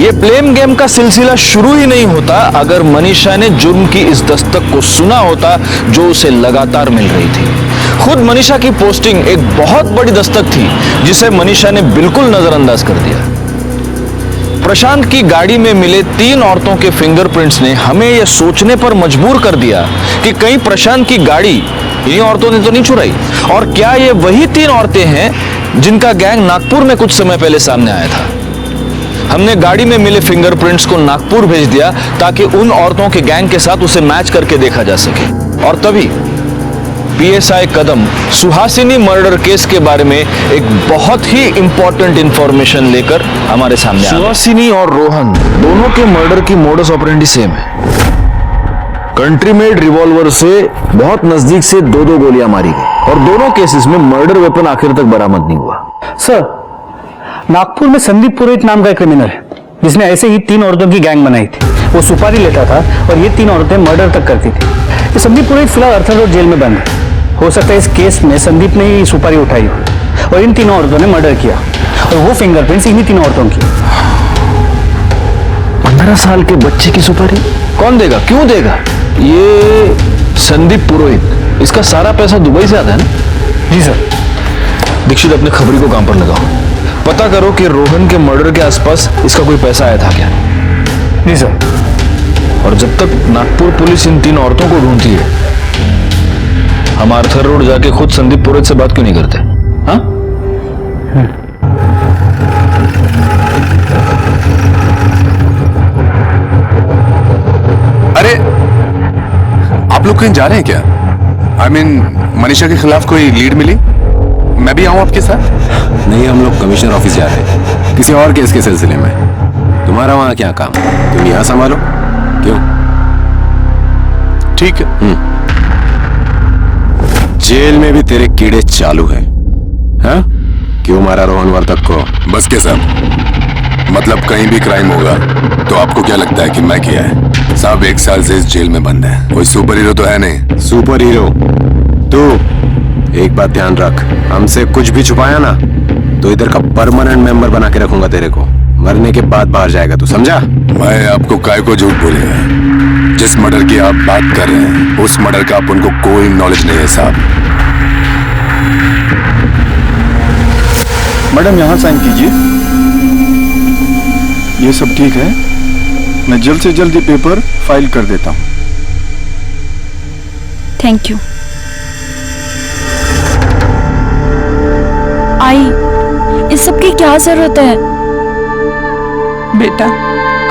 Speaker 3: ये ब्लेम गेम का सिलसिला शुरू ही नहीं होता अगर मनीषा ने जुर्म की इस दस्तक को सुना होता जो उसे लगातार मिल रही थी। खुद मनीषा की पोस्टिंग एक बहुत बड़ी दस्तक थी जिसे मनीषा ने बिल्कुल नजरअंदाज कर दिया। प्रशांत की गाड़ी में मिले 3 औरतों के फिंगरप्रिंट्स ने हमें यह सोचने पर मजबूर कर दिया कि कहीं प्रशांत की गाड़ी इन्हीं औरतों ने तो नहीं चुराई, और क्या ये वही 3 औरतें हैं जिनका गैंग नागपुर में कुछ समय पहले सामने आया था। हमने गाड़ी में मिले फिंगरप्रिंट्स को नागपुर भेज दिया ताकि उन औरतों के गैंग के साथ उसे मैच करके देखा जा सके, और तभी पीएसआई कदम सुहासिनी मर्डर केस के बारे में एक बहुत ही इंपॉर्टेंट इंफॉर्मेशन लेकर हमारे सामने आया। सुहासिनी और रोहन दोनों के मर्डर की मोडस ऑपरेंडी सेम है। कंट्री मेड रिवॉल्वर से बहुत नजदीक से 2-2 गोलियां मारी गई और दोनों केसेस में मर्डर वेपन आखिर तक बरामद नहीं हुआ।
Speaker 5: सर, नागपुर में संदीप पुरोहित नाम का एक क्रिमिनल है जिसने ऐसे ही 3 औरतों की गैंग बनाई थी। वो सुपारी लेता था और ये 3 औरतें मर्डर तक करती थी। ये संदीप पुरोहित फिलहाल अर्थर रोड जेल में बंद है। हो सकता है इस केस में संदीप ने ही सुपारी उठाई और इन 3 औरतों ने मर्डर किया और वो फिंगरप्रिंट्स इन्हीं 3 औरतों की।
Speaker 3: 15 साल के बच्चे की सुपारी कौन देगा, क्यों देगा? ये संदीप पुरोहित, इसका सारा पैसा दुबई से आता है ना?
Speaker 5: जी सर।
Speaker 3: दीक्षित, अपने खबरी को काम पर लगाओ, पता करो कि रोहन के मर्डर के आसपास इसका कोई पैसा आया था क्या।
Speaker 5: जी सर।
Speaker 3: और जब तक नागपुर पुलिस इन 3 औरतों को ढूंढती है, हम आर्थर रोड जाके खुद संदीप पुरोहित से बात क्यों नहीं करते? हाँ?
Speaker 7: अरे, आप लोग कहीं जा रहे हैं क्या? I mean, मनीषा के खिलाफ कोई लीड मिली? मैं भी आऊं आपके साथ?
Speaker 8: नहीं, हम लोग कमिश्नर ऑफिस जा रहे हैं किसी और केस के सिलसिले में। तुम्हारा वहां क्या काम? तुम यहां संभालो। क्यों?
Speaker 7: ठीक है।
Speaker 8: जेल में भी तेरे कीड़े चालू हैं, हाँ? क्यों मारा रोहन वर्तक को?
Speaker 7: बस के साहब, मतलब कहीं भी क्राइम होगा तो आपको क्या लगता है कि मैं किया है? साहब 1 साल से इस जेल में बंद है, कोई सुपर हीरो तो है नहीं।
Speaker 8: सुपर हीरो तू? एक बात ध्यान रख, हमसे कुछ भी छुपाया ना तो इधर का परमानेंट मेंबर बना के रखूंगा तेरे को। मरने के बाद बाहर जाएगा तू, समझा?
Speaker 7: मैं आपको काय को झूठ बोलेगा? जिस मर्डर की आप बात कर रहे हैं उस मर्डर का आप उनको कोई नॉलेज नहीं है साहब।
Speaker 9: मैडम यहाँ साइन कीजिए। ये सब ठीक है, मैं जल्द से जल्द ये पेपर फाइल कर देता हूँ।
Speaker 6: Thank you. आई, इस सब की क्या जरूरत है?
Speaker 12: बेटा,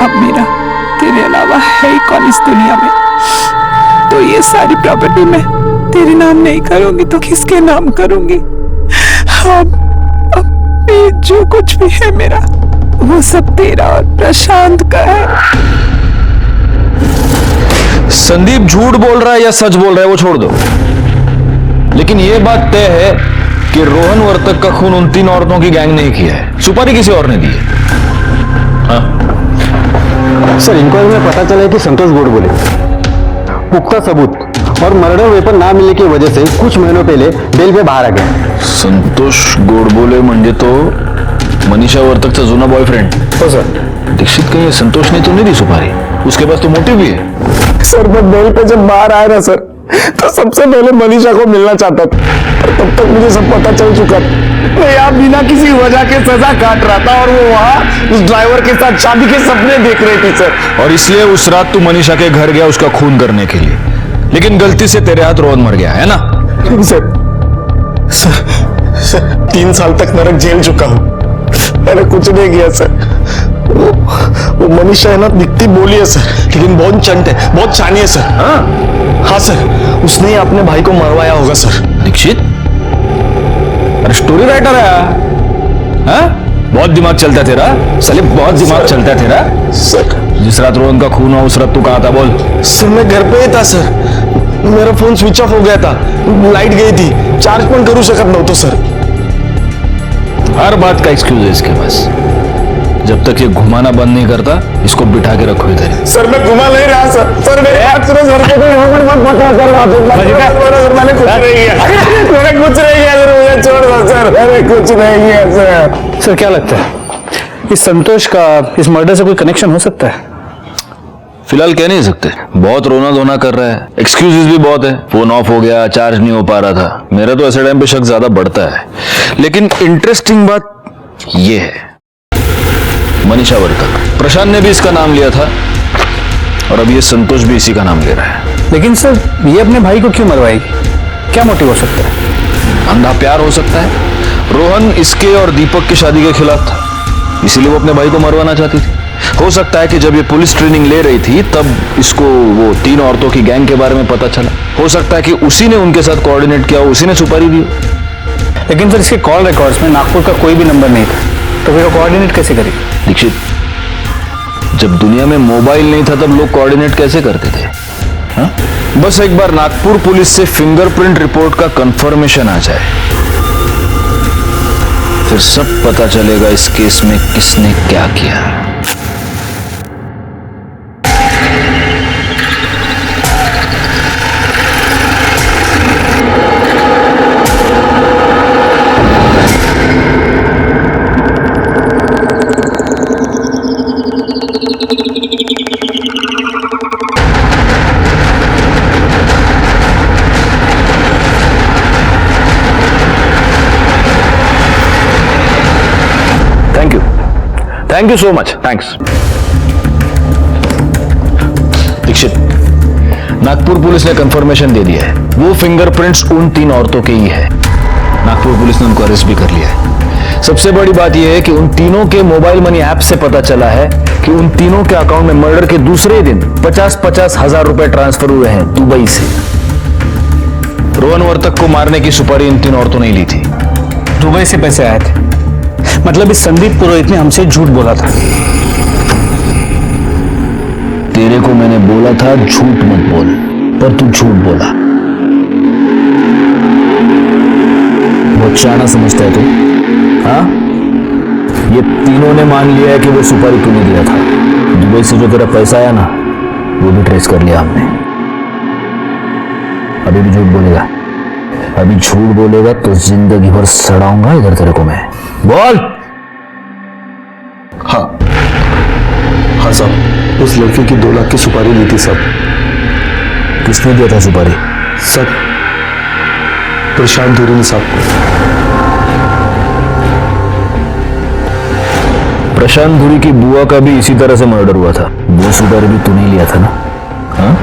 Speaker 12: अब मेरा तेरे अलावा है ही कौन इस दुनिया में? तो ये सारी प्रॉपर्टी मैं तेरे नाम नहीं करूंगी तो किसके नाम करूंगी? अब ये जो कुछ भी है मेरा वो सब तेरा और प्रशांत का है।
Speaker 3: संदीप झूठ बोल रहा है या सच बोल रहा है वो छोड़ दो, लेकिन ये बात तय है कि रोहन वर्तक का खून उन 3 औरतों की गैंग ने किया है, सुपारी किसी और ने दी है। हाँ?
Speaker 11: सर, इंक्वायरी में पता चला है कि संतोष गोडबोले पुख्ता सबूत और मर्डर वेपन ना मिलने की वजह से कुछ महीनों पहले बेल पे बाहर आ गया।
Speaker 3: संतोष गोडबोले म्हणजे तो मनीषा वर्तकचा जुना बॉयफ्रेंड?
Speaker 11: हो सर।
Speaker 3: दीक्षित, कहीं संतोष ने तो नहीं दी सुपारी? उसके पास तो मोटिव भी है।
Speaker 5: सर, मैं बेल पे जब बाहर आया ना सर, तो सबसे पहले मनीषा को मिलना चाहता था, पर तब तक मुझे सब पता चल चुका था। मैं यहाँ बिना किसी वजह के सजा काट रहा था और वो वहाँ उस ड्राइवर के साथ शादी के सपने देख रही थी सर।
Speaker 3: और इसलिए उस रात तू मनीषा के घर गया उसका खून करने के लिए, लेकिन गलती से तेरे हाथ रोहन मर गया है ना?
Speaker 9: सर 3 साल तक नरक झेल चुका हूं। मैंने कुछ नहीं किया सर। वो मनीषा है ना, दिखती बोली है सर, लेकिन बहुत चंट है, बहुत चानी है सर। हाँ सर, उसने ही अपने भाई को मरवाया होगा सर।
Speaker 3: दीक्षित, अरे स्टोरी राइटर है, हाँ? बहुत दिमाग चलता है तेरा साले, बहुत दिमाग चलता है तेरा।
Speaker 9: सर
Speaker 3: जिस रात रोहन का खून हुआ उस रात तू कहाँ था बोल?
Speaker 9: सर मैं घर पे ही था सर, मेरा फोन स्विच ऑफ हो गया था, लाइट गई थी, चार्ज पण करू शकत नव्हतो सर।
Speaker 3: हर बात का एक्सक्यूज है इसके पास। जब तक ये घुमाना बंद नहीं करता इसको बिठा के रखो इधर।
Speaker 9: सर मैं घुमा नहीं रहा सर, सर मेरे हाथ से सर को मत पकड़ा सर, मैंने कुछ नहीं किया, मैंने कुछ नहीं किया सर, मुझे छोड़ दो सर, मैंने कुछ नहीं किया सर।
Speaker 5: सर क्या लगता है इस संतोष का इस मर्डर से कोई कनेक्शन हो सकता है?
Speaker 3: फिलहाल कह नहीं सकते, बहुत रोना धोना कर रहा है, एक्सक्यूजेस भी बहुत है, फोन ऑफ हो गया, चार्ज नहीं हो पा रहा था। मेरा तो ऐसे टाइम पे शक ज्यादा बढ़ता है। लेकिन इंटरेस्टिंग बात ये है, मनीषा वर्तक, प्रशांत ने भी इसका नाम लिया था और अब ये संतोष भी इसी का नाम ले रहा है।
Speaker 5: लेकिन सर ये अपने भाई को क्यों मरवाएगी? क्या मोटिव हो सकता है?
Speaker 3: अंधा प्यार हो सकता है। रोहन इसके और दीपक की शादी के खिलाफ था, इसीलिए वो अपने भाई को मरवाना चाहती थी। हो सकता है कि जब ये पुलिस ट्रेनिंग ले रही थी तब इसको वो 3 औरतों की गैंग के बारे में पता चला। हो सकता है कि उसी ने उनके साथ कोऑर्डिनेट किया, उसी ने सुपारी दी।
Speaker 5: लेकिन सर इसके कॉल रिकॉर्ड्स में नागपुर का कोई भी नंबर नहीं था, तो फिर वो कोऑर्डिनेट कैसे करेगी?
Speaker 3: दीक्षित, जब दुनिया में मोबाइल नहीं था तब लोग कोऑर्डिनेट कैसे करते थे? हा? बस एक बार नागपुर पुलिस से फिंगरप्रिंट रिपोर्ट का कंफर्मेशन आ जाए, फिर सब पता चलेगा इस केस में किसने क्या किया। Thank you so much, thanks. Dixit, Nagpur police ने कंफर्मेशन दे दिया है, वो फिंगरप्रिंट्स उन 3 औरतों के ही है। नागपुर पुलिस ने उनको अरेस्ट भी कर लिया है। सबसे बड़ी बात यह है कि उन तीनों के मोबाइल मनी ऐप से पता चला है कि उन तीनों के अकाउंट में मर्डर के दूसरे दिन 50-50 हजार रुपए ट्रांसफर हुए हैं दुबई से। रोहन वर्तक को मारने की सुपारी इन 3 औरतों ने ली थी।
Speaker 5: दुबई से पैसे आए थे, मतलब इस संदीप पुरोहित ने हमसे झूठ बोला था।
Speaker 3: तेरे को मैंने बोला था झूठ मत बोल, पर तू झूठ बोला। बहुत शाना समझता है तू, हाँ? ये तीनों ने मान लिया है कि वो सुपारी तूने दिया था। दुबई से जो तेरा पैसा आया ना, वो भी ट्रेस कर लिया हमने। अभी भी झूठ बोलेगा, अभी झूठ बोलेगा तो जिंदगी भर सड़ाऊंगा इधर तेरे को मैं। बोल।
Speaker 9: हाँ साहब, उस लड़की की 2 लाख की सुपारी ली थी सब।
Speaker 3: किसने दिया था सुपारी?
Speaker 9: सर प्रशांत धुरी ने साहब को।
Speaker 3: प्रशांत धुरी की बुआ का भी इसी तरह से मर्डर हुआ था, वो सुपारी भी तूने लिया था ना? हाँ?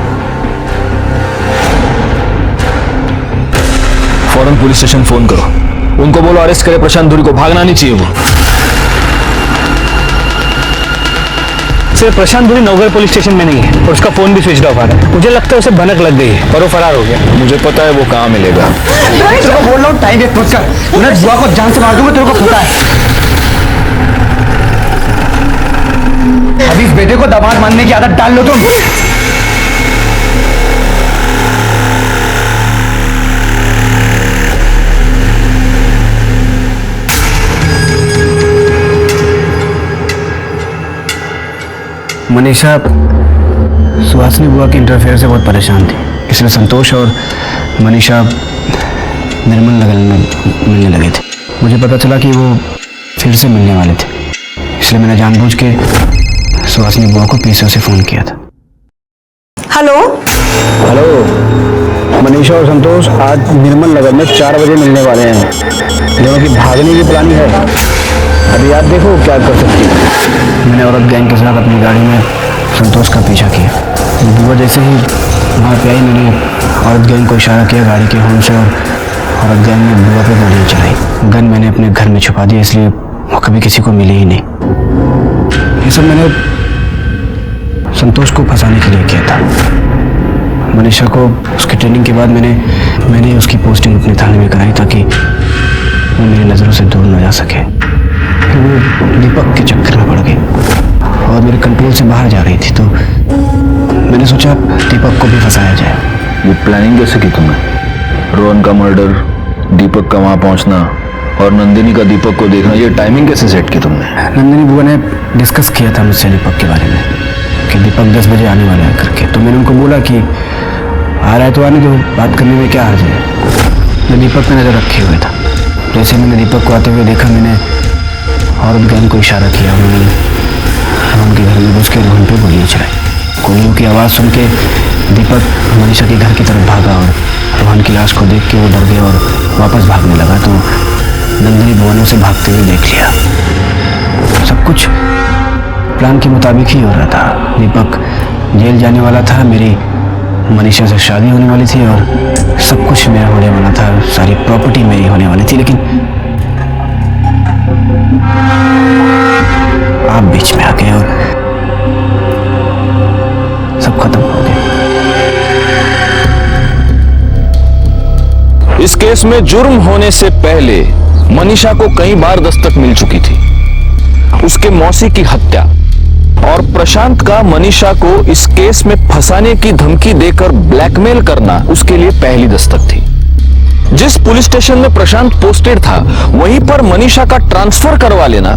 Speaker 3: फौरन पुलिस स्टेशन फोन करो, उनको बोलो अरेस्ट करे प्रशांत धुरी को, भागना नहीं चाहिए वो।
Speaker 5: सर प्रशांत धुरी नवगढ़ पुलिस स्टेशन में नहीं है और उसका फोन भी स्विच ऑफ आ रहा है। मुझे लगता है उसे भनक लग गई है और वो फरार हो गया।
Speaker 3: मुझे पता है वो कहाँ मिलेगा।
Speaker 5: तेरे को बोल रहा हूँ टाइम वेस्ट मत कर, मैं बुआ को जान से मार दूंगा, तेरे को पता है। अभी इस बेटे को दामाद मानने की आदत डाल लो तुम। मनीषा सुहासिनी बुआ के इंटरफेयर से बहुत परेशान थी, इसलिए संतोष और मनीषा निर्मल नगर में मिलने लगे थे। मुझे पता चला कि वो फिर से मिलने वाले थे, इसलिए मैंने जानबूझ के सुहासिनी बुआ को पीसीओ से फोन किया था।
Speaker 4: हेलो
Speaker 5: हेलो, मनीषा और संतोष आज निर्मल नगर में 4 बजे मिलने वाले हैं। दोनों की भागने की प्लानिंग है, अभी आप देखो क्या कर सकती है। मैंने औरत गैंग के साथ अपनी गाड़ी में संतोष का पीछा किया। बुआ जैसे ही वहाँ पे आई, मैंने औरत गैंग को इशारा किया गाड़ी के हॉर्न से और औरत गैंग ने बुआ पे गोलियाँ चलाई। गन मैंने अपने घर में छुपा दिया, इसलिए वो कभी किसी को मिली ही नहीं। ये सब मैंने संतोष को फंसाने के लिए किया था। मनीषा को उसकी ट्रेनिंग के बाद मैंने उसकी पोस्टिंग अपने थाने में कराई ताकि वो मेरी नज़रों से दूर न जा सके। फिर वो दीपक के चक्कर में पड़ गई और मेरे कंट्रोल से बाहर जा रही थी, तो मैंने सोचा दीपक को भी फंसाया जाए।
Speaker 3: ये प्लानिंग कैसे की तुमने? रोहन का मर्डर, दीपक का वहां पहुंचना और नंदिनी का दीपक को देखना, ये टाइमिंग कैसे सेट की तुमने?
Speaker 5: नंदिनी बुआ ने डिस्कस किया था मुझसे दीपक के बारे में कि दीपक 10 बजे आने वाला है करके, तो मैंने उनको बोला कि आ रहा है तो आने दो, बात करने में क्या हर्ज है। मैं दीपक पे नज़र रखे हुए था। जैसे मैंने दीपक को आते हुए देखा, मैंने औरत गैंग को इशारा किया। उन्होंने उनके घर में घुस के रोहन पे गोलियाँ चलाई। गोलियों की आवाज़ सुन के दीपक मनीषा के घर की तरफ भागा और रोहन की लाश को देख के वो डर गया और वापस भागने लगा, तो नंदिनी बुआ ने उसे भागते हुए देख लिया। सब कुछ प्लान के मुताबिक ही हो रहा था। दीपक जेल जाने वाला था, मेरी मनीषा से शादी होने वाली थी और सब कुछ मेरा होने वाला था, सारी प्रॉपर्टी मेरी होने वाली थी, लेकिन आप बीच में आ गए और सब खत्म हो गया।
Speaker 3: इस केस में जुर्म होने से पहले मनीषा को कई बार दस्तक मिल चुकी थी। उसके मौसी की हत्या और प्रशांत का मनीषा को इस केस में फंसाने की धमकी देकर ब्लैकमेल करना उसके लिए पहली दस्तक थी। जिस पुलिस स्टेशन में प्रशांत पोस्टेड था, वहीं पर मनीषा का ट्रांसफर करवा लेना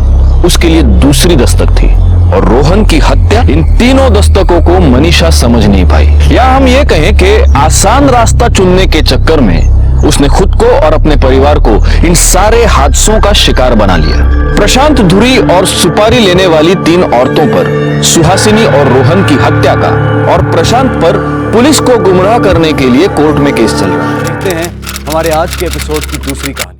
Speaker 3: उसके लिए दूसरी दस्तक थी। और रोहन की हत्या, इन तीनों दस्तकों को मनीषा समझ नहीं पाई, या हम ये कहें कि आसान रास्ता चुनने के चक्कर में उसने खुद को और अपने परिवार को इन सारे हादसों का शिकार बना लिया। प्रशांत धुरी और सुपारी लेने वाली 3 औरतों पर, सुहासिनी और रोहन की हत्या का और प्रशांत पर पुलिस को गुमराह करने के लिए कोर्ट में केस चल रहा है।
Speaker 11: देखते हैं हमारे आज के एपिसोड की दूसरी कहानी।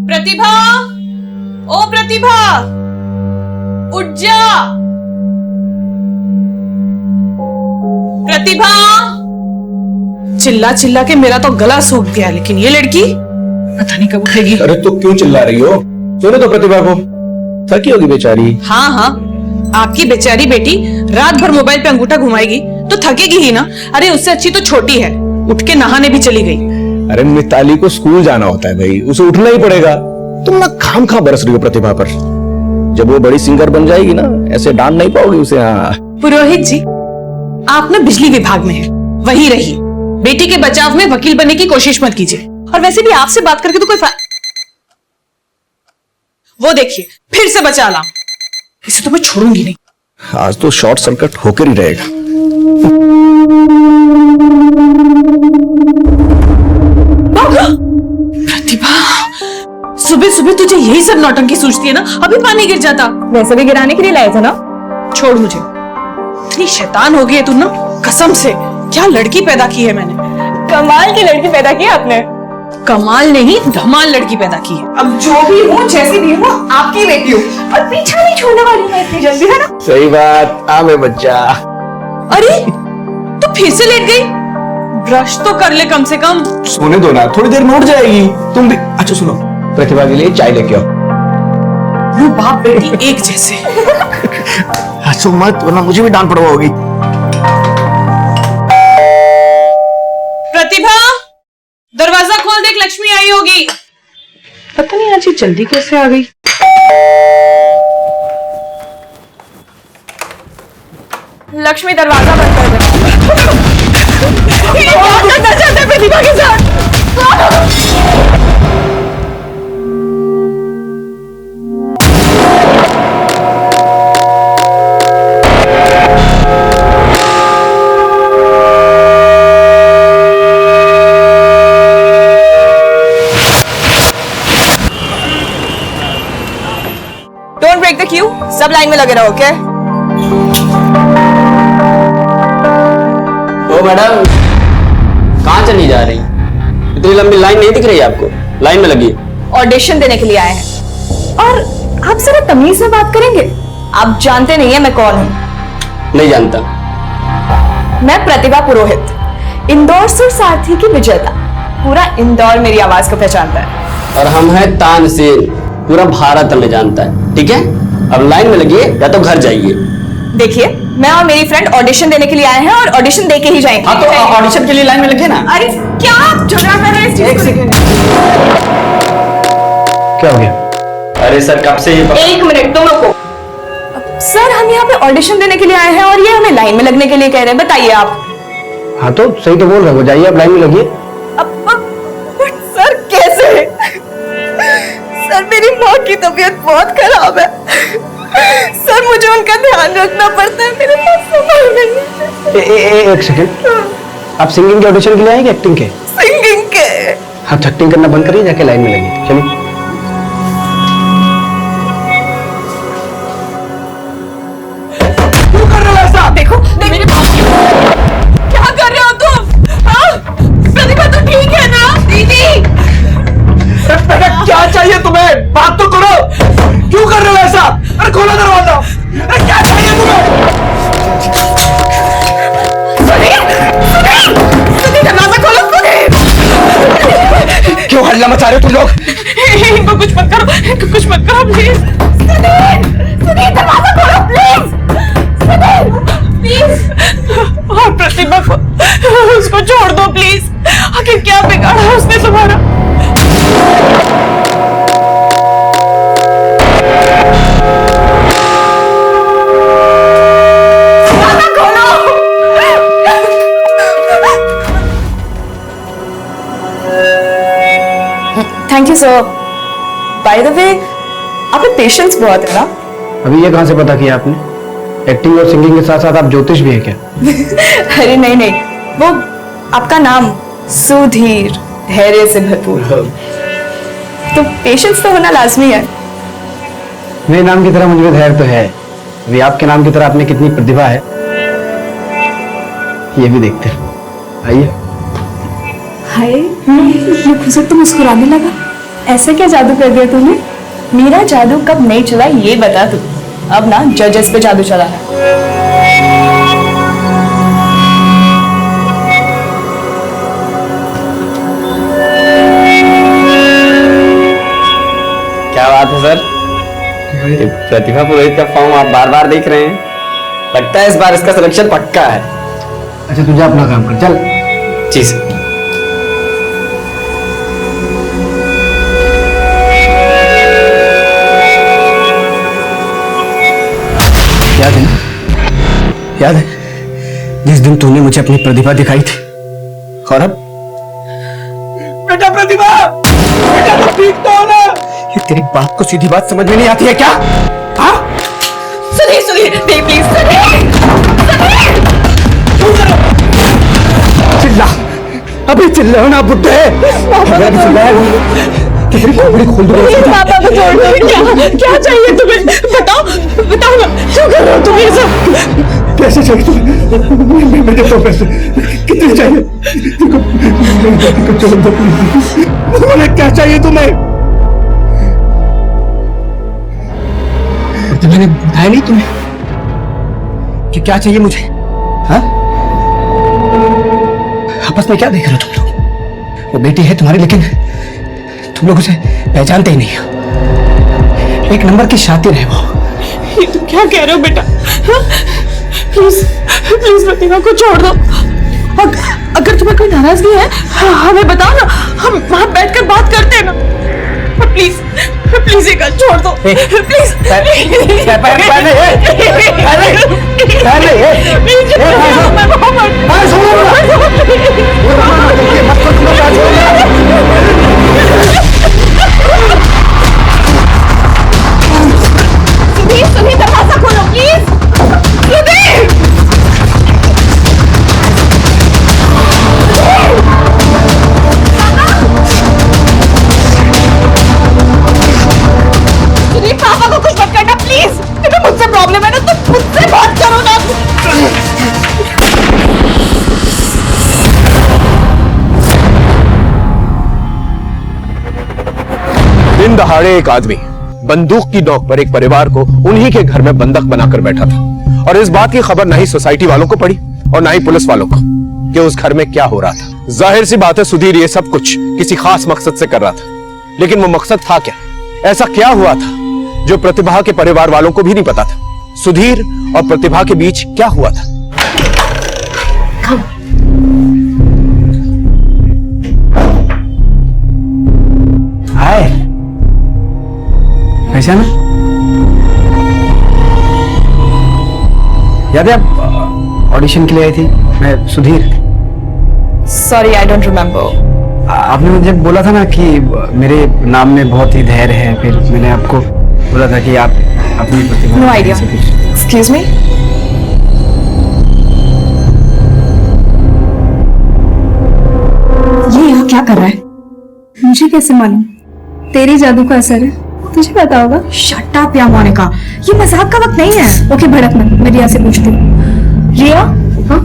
Speaker 12: प्रतिभा, ओ प्रतिभा, उठ जा। प्रतिभा, चिल्ला चिल्ला के मेरा तो गला सूख गया, लेकिन ये लड़की पता नहीं कब उठेगी।
Speaker 3: अरे तो क्यों चिल्ला रही हो? सुनो तो प्रतिभा को, थकी होगी बेचारी।
Speaker 12: हाँ हाँ, आपकी बेचारी बेटी रात भर मोबाइल पे अंगूठा घुमाएगी तो थकेगी ही ना। अरे उससे अच्छी तो छोटी है, उठ के नहाने भी चली गई।
Speaker 3: अरे मिताली को स्कूल जाना होता है भाई, उसे उठना ही पड़ेगा। तुम ना खाम खा बरस रही हो प्रतिभा पर। जब वो बड़ी सिंगर बन जाएगी ना, ऐसे डांट नहीं पाओगी उसे। हाँ
Speaker 12: पुरोहित जी, आप ना बिजली विभाग में हैं, वहीं रहिए। बेटी के बचाव में वकील बनने की कोशिश मत कीजिए। और वैसे भी आपसे बात करके तो कोई वो देखिए फिर से बचा ला। इसे तो मैं छोड़ूंगी नहीं।
Speaker 3: आज तो शॉर्ट सर्किट होकर ही रहेगा।
Speaker 12: प्रतिभा, सुबह सुबह तुझे यही सब नौटंकी सूझती है ना? अभी पानी गिर जाता।
Speaker 1: वैसे भी गिराने के लिए लाए थे ना।
Speaker 12: छोड़ मुझे, इतनी शैतान हो गई है तू ना, कसम से। क्या लड़की पैदा की है मैंने।
Speaker 1: कमाल की लड़की पैदा की आपने।
Speaker 12: कमाल नहीं, धमाल लड़की पैदा की है।
Speaker 1: अब जो भी हूँ, जैसी भी हूँ, आपकी बेटी हूँ और पीछा नहीं छोड़ने वाली है इतनी जल्दी, है ना?
Speaker 3: सही बात। आवे बच्चा।
Speaker 12: अरे तू फिर से लेट गई? ब्रश तो कर ले कम से कम।
Speaker 3: सोने दो ना, थोड़ी देर में उठ जाएगी। तुम भी। अच्छा सुनो, प्रतिभा के लिए चाय लेके आओ।
Speaker 12: वो बाप बेटी एक जैसे।
Speaker 3: हंसो मत, वरना मुझे भी डांट पड़वाओगी।
Speaker 12: प्रतिभा, दरवाजा खोल, देख लक्ष्मी आई होगी। पता नहीं आज ये जल्दी कैसे आ गई।
Speaker 1: लक्ष्मी दरवाजा बंद कर दे। ये क्या करना चाहते हैं प्रतिभा के साथ? डोंट ब्रेक द क्यू, सब लाइन में लगे रहो, ओके?
Speaker 2: ओ मैडम, कहाँ चली जा रही? इतनी लंबी लाइन नहीं दिख रही आपको? लाइन में लगी।
Speaker 1: ऑडिशन देने के लिए आए हैं और आप जरा तमीज से बात करेंगे। आप जानते नहीं है मैं कौन हूँ?
Speaker 2: नहीं जानता।
Speaker 1: मैं प्रतिभा पुरोहित, इंदौर सुर सारथी की विजेता। पूरा इंदौर मेरी आवाज को पहचानता है।
Speaker 2: और हम हैं तानसेन, पूरा भारत हमें जानता है। ठीक है, अब लाइन में लगिए या तो घर जाइए।
Speaker 1: देखिए, मैं और मेरी फ्रेंड ऑडिशन देने के लिए आए हैं और ऑडिशन दे के ही जाएंगे।
Speaker 2: हाँ, तो ऑडिशन के लिए लाइन में लगे ना।
Speaker 1: अरे क्या आप झगड़ा कर रहे हैं इस चीज को?
Speaker 2: सेकंड।
Speaker 11: क्या हो गया?
Speaker 2: अरे सर, कब से ये
Speaker 1: एक मिनट, तुम रुको। सर, हम यहाँ पे ऑडिशन देने के लिए आए हैं और ये हमें लाइन में लगने के लिए कह रहे हैं। बताइए आप।
Speaker 11: हाँ तो सही तो बोल रहे हो, जाइए आप लाइन में लगिए।
Speaker 1: बट सर कैसे? सर, मेरी माँ की तबीयत बहुत खराब है। सर, मुझे उनका ध्यान रखना पड़ता है, मेरे पास समय नहीं है।
Speaker 11: एक सेकंड, आप सिंगिंग के ऑडिशन के लिए आए कि एक्टिंग के?
Speaker 1: सिंगिंग के।
Speaker 11: आप एक्टिंग करना बंद करिए, जाके लाइन में लगिए। चलिए।
Speaker 1: क्यों कर रहे हो ऐसा? देखो, मेरे क्या कर रहे हो तुम? हाँ? प्रतिभा तो ठीक है ना? दीदी,
Speaker 9: बेटा क्या चाहिए तुम्हें? बात तो करो। क्यों कर रहे हो ऐसा? अरे खोलो दरवाजा। अरे क्या चाहिए तुम्हें?
Speaker 1: दरवाजा खोलो।
Speaker 9: क्यों हल्ला मचा रहे हो तुम लोग?
Speaker 1: इनको कुछ मत करो, इनको कुछ मत करो प्लीज। सुनील, दरवाजा खोलो प्लीज। सुनील, प्लीज। और प्रतिभा को, उसको छोड़ दो प्लीज। आखिर क्या बिगाड़ा उसने तुम्हारा? Thank you sir. By the way, आप में पेशेंस बहुत है ना?
Speaker 11: अभी ये कहाँ से पता किया आपने? एक्टिंग और सिंगिंग के साथ साथ आप ज्योतिष भी है क्या?
Speaker 1: अरे नहीं नहीं, वो आपका नाम सुधीर, धैर्य से भरपूर, तो पेशेंस तो होना लाजमी है।
Speaker 11: मेरे नाम की तरह मुझे भी धैर्य तो है। अभी आपके नाम की तरह आपने कितनी प्रतिभा है, ये भी देखते हैं। आइए।
Speaker 1: हाय, ये खुशी तो मुस्कुराने लगा। ऐसा क्या जादू कर दिया तूने? मेरा जादू कब नहीं चला ये बता तू। अब ना जजेस पे जादू चला है।
Speaker 2: क्या बात है सर? ये प्रतिभा पुरोहित का फॉर्म आप बार बार देख रहे हैं। लगता है इस बार इसका सिलेक्शन पक्का है।
Speaker 11: अच्छा तू जा अपना काम कर, चल।
Speaker 2: जी सर।
Speaker 11: याद है ना? याद है जिस दिन तूने मुझे अपनी प्रतिभा दिखाई थी? और अब?
Speaker 9: बेटा प्रतिभा, बेटा तो ठीक तो हो ना?
Speaker 11: ये तेरी बात को सीधी बात समझ में नहीं आती है क्या? हाँ?
Speaker 1: सुनिए सुनिए, नहीं प्लीज सुनिए।
Speaker 11: चिल्ला, अभी चिल्लाओ ना बुड्ढे। तेरी खोपड़ी खोल दूंगा।
Speaker 1: पापा को छोड़ दो। क्या चाहिए तुम्हें? बताओ बताओ ना, क्यों कर रहे हो तुम ये सब?
Speaker 11: पैसे चाहिए तुम्हें? मुझे तो पैसे कितने चाहिए? छोड़ दो प्लीज। क्या चाहिए तुम्हें? तो मैंने बताया नहीं तुम्हें कि क्या चाहिए मुझे? हाँ? आपस में क्या देख रहे हो तुम लोग? वो बेटी है तुम्हारी, लेकिन तुम लोग उसे पहचानते ही नहीं हो। एक नंबर की शातिर है वो।
Speaker 1: ये तुम क्या कह रहे हो बेटा? प्लीज प्लीज प्रतिभा को छोड़ दो। अगर तुम्हें कोई नाराजगी है हमें बताओ ना, हम वहां बैठकर बात करते हैं ना। प्लीज प्लीज ये गल छोड़ दो प्लीज। सुधीर दरवाजा खोलो प्लीज। सुधीर पापा को कुछ मत करना
Speaker 3: दिन दहाड़े एक आदमी बंदूक की नोक पर एक परिवार को उन्हीं के घर में बंधक बनाकर बैठा था और इस बात की खबर ना ही सोसाइटी वालों को पड़ी और ना ही पुलिस वालों को कि उस घर में क्या हो रहा था। जाहिर सी बात है सुधीर ये सब कुछ किसी खास मकसद से कर रहा था, लेकिन वो मकसद था क्या? ऐसा क्या हुआ था जो प्रतिभा के परिवार वालों को भी नहीं पता था? सुधीर और प्रतिभा के बीच क्या हुआ था?
Speaker 5: हाय, पहचाना? याद है आप ऑडिशन के लिए आई थी? मैं Sudhir.
Speaker 1: Sorry, I don't remember.
Speaker 5: आपने मुझे बोला था ना कि मेरे नाम में बहुत ही धैर्य है, फिर मैंने आपको बोला था कि आप अपनी प्रतिभा।
Speaker 1: No idea. Excuse me.
Speaker 6: ये यहाँ क्या कर रहा है? मुझे कैसे मालूम? तेरी जादू का असर है, तुझे पता होगा। शट अप या मोनिका, ये मजाक का वक्त नहीं है। ओके भड़क मत, मैं रिया से पूछती हूँ। रिया, हाँ,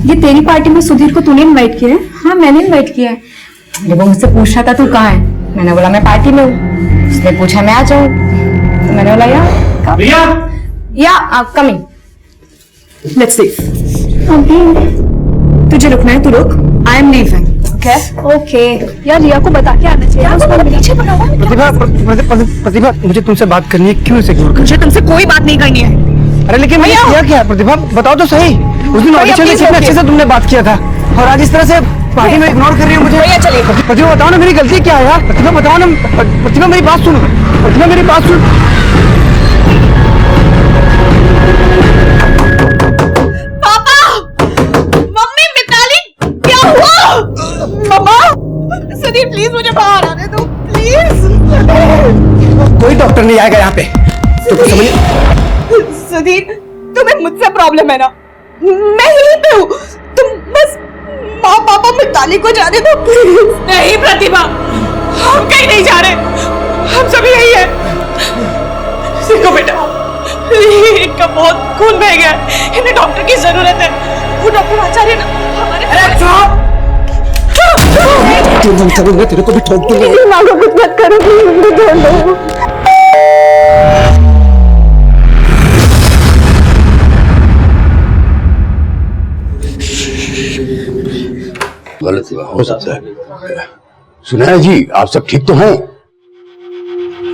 Speaker 6: ये तेरी पार्टी में सुधीर को तूने इनवाइट किया है? हाँ, मैंने इनवाइट किया है। जब वो मुझसे पूछ रहा था तू कहाँ है, मैंने बोला मैं पार्टी में हूँ। उसने पूछा मैं आ जाऊँ, तो मैंने बोला या कमिंग। Let's leave. तुझे रुकना है, तू रुक। I am leaving. ओके यार, रिया को बता के आना चाहिए। पीछे पड़ा हुआ है।
Speaker 5: प्रतिभा, मुझे तुमसे बात करनी है, क्यों इसे इग्नोर?
Speaker 6: मुझे तुमसे कोई बात नहीं करनी है।
Speaker 5: अरे लेकिन मैंने किया क्या? प्रतिभा बताओ तो सही। उस दिन ऑडिशन में कितने अच्छे से तुमने बात किया था और आज इस तरह से पार्टी में इग्नोर कर रही हो मुझे।
Speaker 1: चलिए
Speaker 5: प्रतिभा बताओ ना, मेरी गलती क्या है यार? प्रतिभा बताओ ना। प्रतिभा मेरी बात सुनो, प्रतिभा मेरी बात सुन।
Speaker 6: सुधीर प्लीज मुझे बाहर आने दो, प्लीज।
Speaker 5: कोई डॉक्टर नहीं आएगा यहाँ पे, तो कुछ समझ।
Speaker 6: सुधीर, तुम्हें मुझसे प्रॉब्लम है ना? मैं यहीं पे हूँ, तुम बस माँ पापा मिताली को जाने दो प्लीज। नहीं प्रतिभा, हम कहीं नहीं जा रहे, हम सभी यही है। देखो बेटा, इनका बहुत खून बह गया है, इन्हें डॉक्टर की जरूरत है। वो डॉक्टर आचार्य ना हमारे।
Speaker 5: तेरे को भी ठोक दूंगा।
Speaker 6: कुछ मत करो प्लीज।
Speaker 13: गलत हो सकता है। सुना है जी, आप सब ठीक तो हैं?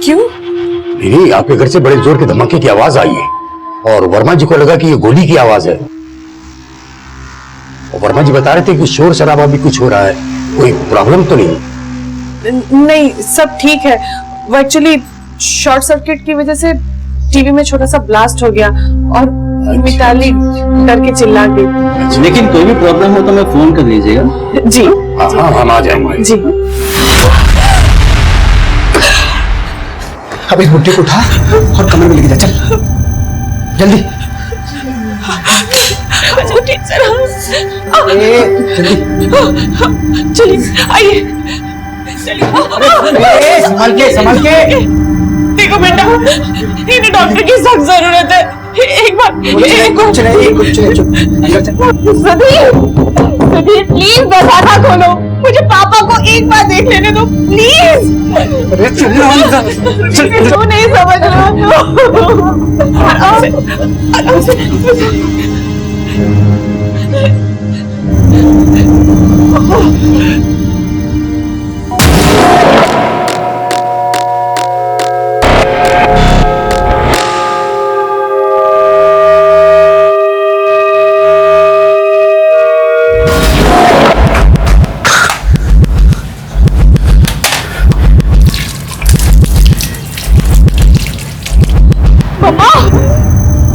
Speaker 1: क्यों?
Speaker 13: नहीं, आपके घर से बड़े जोर के धमाके की आवाज आई है और वर्मा जी को लगा कि ये गोली की आवाज है। और वर्मा जी बता रहे थे कि शोर शराबा भी कुछ हो रहा है, कोई प्रॉब्लम तो नहीं?
Speaker 14: नहीं, सब ठीक है। वो एक्चुअली शॉर्ट सर्किट की वजह से टीवी में छोटा सा ब्लास्ट हो गया और मिताली डर के चिल्ला गई।
Speaker 11: लेकिन कोई भी प्रॉब्लम हो तो मैं फोन कर लीजिएगा।
Speaker 14: जी
Speaker 13: हाँ, हम आ जाएंगे
Speaker 14: जी।
Speaker 5: अब इस बुट्टे को उठा और कमरे में लेके जा, चल जल्दी।
Speaker 14: चलिए आइए,
Speaker 5: संभाल के, संभाल के।
Speaker 14: देखो बेटा, इन्हें डॉक्टर की सख्त जरूरत है। एक बार सुधीर प्लीज दरवाजा खोलो, मुझे पापा को एक बार देख लेने दो प्लीज। क्यों नहीं समझ रहा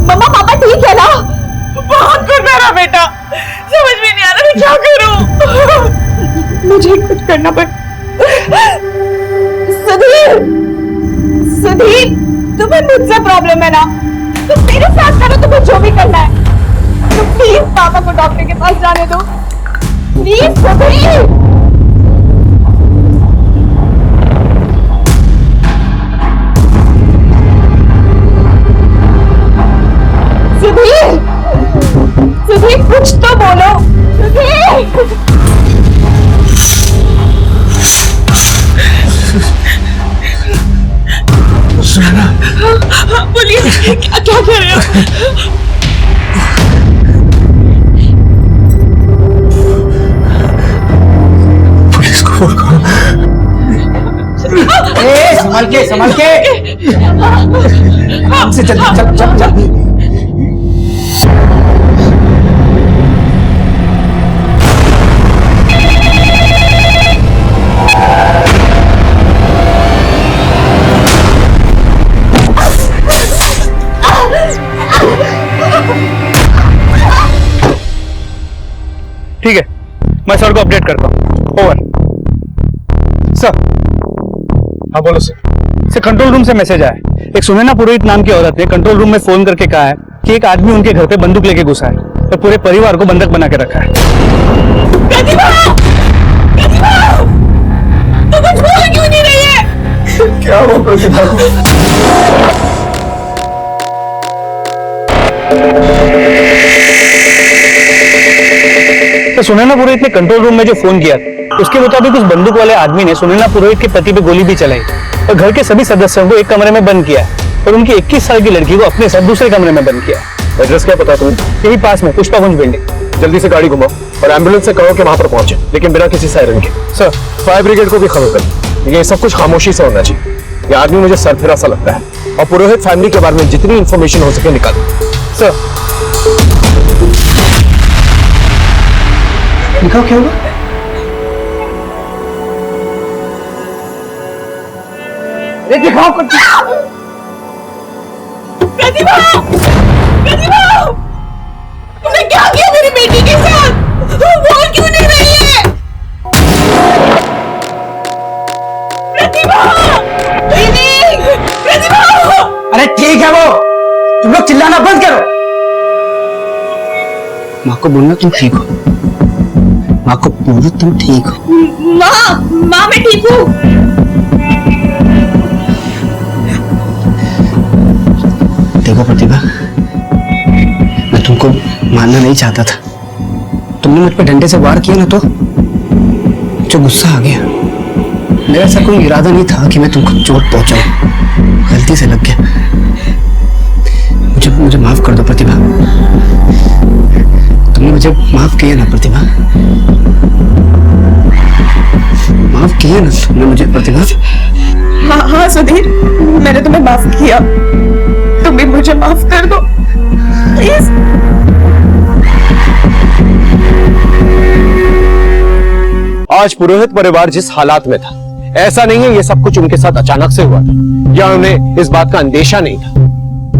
Speaker 6: मम्मा, पापा ठीक है ना?
Speaker 14: बहुत गुस्सा रहा बेटा, समझ में नहीं आ रहा मैं क्या करूं। मुझे कुछ करना पड़। सुधीर, सुधीर, तुम्हें मुझसे प्रॉब्लम है ना? तुम मेरे साथ करो, तुम्हें जो भी करना है। तो प्लीज पापा को डॉक्टर के पास जाने दो प्लीज। सुधीर, सुधीर कुछ तो बोलो। सुधीर बोलिए क्या क्या कह रहे हो?
Speaker 9: पुलिस को फोन करो। संभाल के हमसे जल्दी।
Speaker 11: ठीक है, मैं सर को अपडेट करता हूँ। ओवर। सर।
Speaker 9: हाँ बोलो सर।
Speaker 11: सर, कंट्रोल रूम से मैसेज आया। एक सुनैना पुरोहित नाम की औरत ने कंट्रोल रूम में फोन करके कहा है कि एक आदमी उनके घर पे बंदूक लेके घुसा है और पूरे परिवार को बंधक बना के रखा है।
Speaker 14: प्रतिभा! प्रतिभा! तू कुछ बोल क्यों नहीं रही है?
Speaker 9: क्या हुआ प्रतिभा को?
Speaker 11: तो सुनैना पुरोहित ने कंट्रोल रूम में जो फोन किया उसके मुताबिक उस बंदूक वाले आदमी ने सुनैना पुरोहित के पति पे गोली भी चलाई और घर के सभी सदस्यों को एक कमरे में बंद किया और उनकी 21 साल की लड़की को अपने साथ दूसरे कमरे में बंद किया।
Speaker 9: एड्रेस क्या पता तुम्हें?
Speaker 11: यही पास में पुष्पाकुंज बिल्डिंग।
Speaker 9: जल्दी से गाड़ी घुमाओ और एम्बुलेंस से कहो कि वहां पर पहुंचे, लेकिन बिना किसी सायरन के।
Speaker 11: सर,
Speaker 9: फायर ब्रिगेड को भी खबर कर। ये सब कुछ खामोशी से होना चाहिए। ये आदमी मुझे सरफिरा सा लगता है और पुरोहित फैमिली के बारे में जितनी इंफॉर्मेशन हो सके निकालो।
Speaker 11: सर।
Speaker 5: दिखाओ क्या हुआ?
Speaker 9: दिखाओ
Speaker 14: प्रतिभा! प्रतिभा! तुमने क्या किया मेरी बेटी के साथ? वो बोल क्यों नहीं रही है? प्रतिभा! दीदी! प्रतिभा!
Speaker 5: अरे ठीक है वो, तुम लोग चिल्लाना बंद करो। माँ को बोलना तुम ठीक हो। माँ को बोलो तुम ठीक हो।
Speaker 14: माँ मैं ठीक हूँ।
Speaker 5: देखो प्रतिभा, मैं तुमको मारना नहीं चाहता था। तुमने मुझ पर डंडे से वार किया ना तो मुझे गुस्सा आ गया। मेरा ऐसा कोई इरादा नहीं था कि मैं तुमको चोट पहुंचाऊं। गलती से लग गया। मुझे माफ कर दो प्रतिभा। तुमने मुझे माफ किया ना प्रतिभा? माफ किया ना तुमने मुझे प्रतिभा?
Speaker 14: हाँ सुधीर, मैंने तुम्हें माफ किया। तुम भी मुझे माफ कर दो प्लीज।
Speaker 9: आज पुरोहित परिवार जिस हालात में था, ऐसा नहीं है ये सब कुछ उनके साथ अचानक से हुआ था या उन्हें इस बात का अंदेशा नहीं था।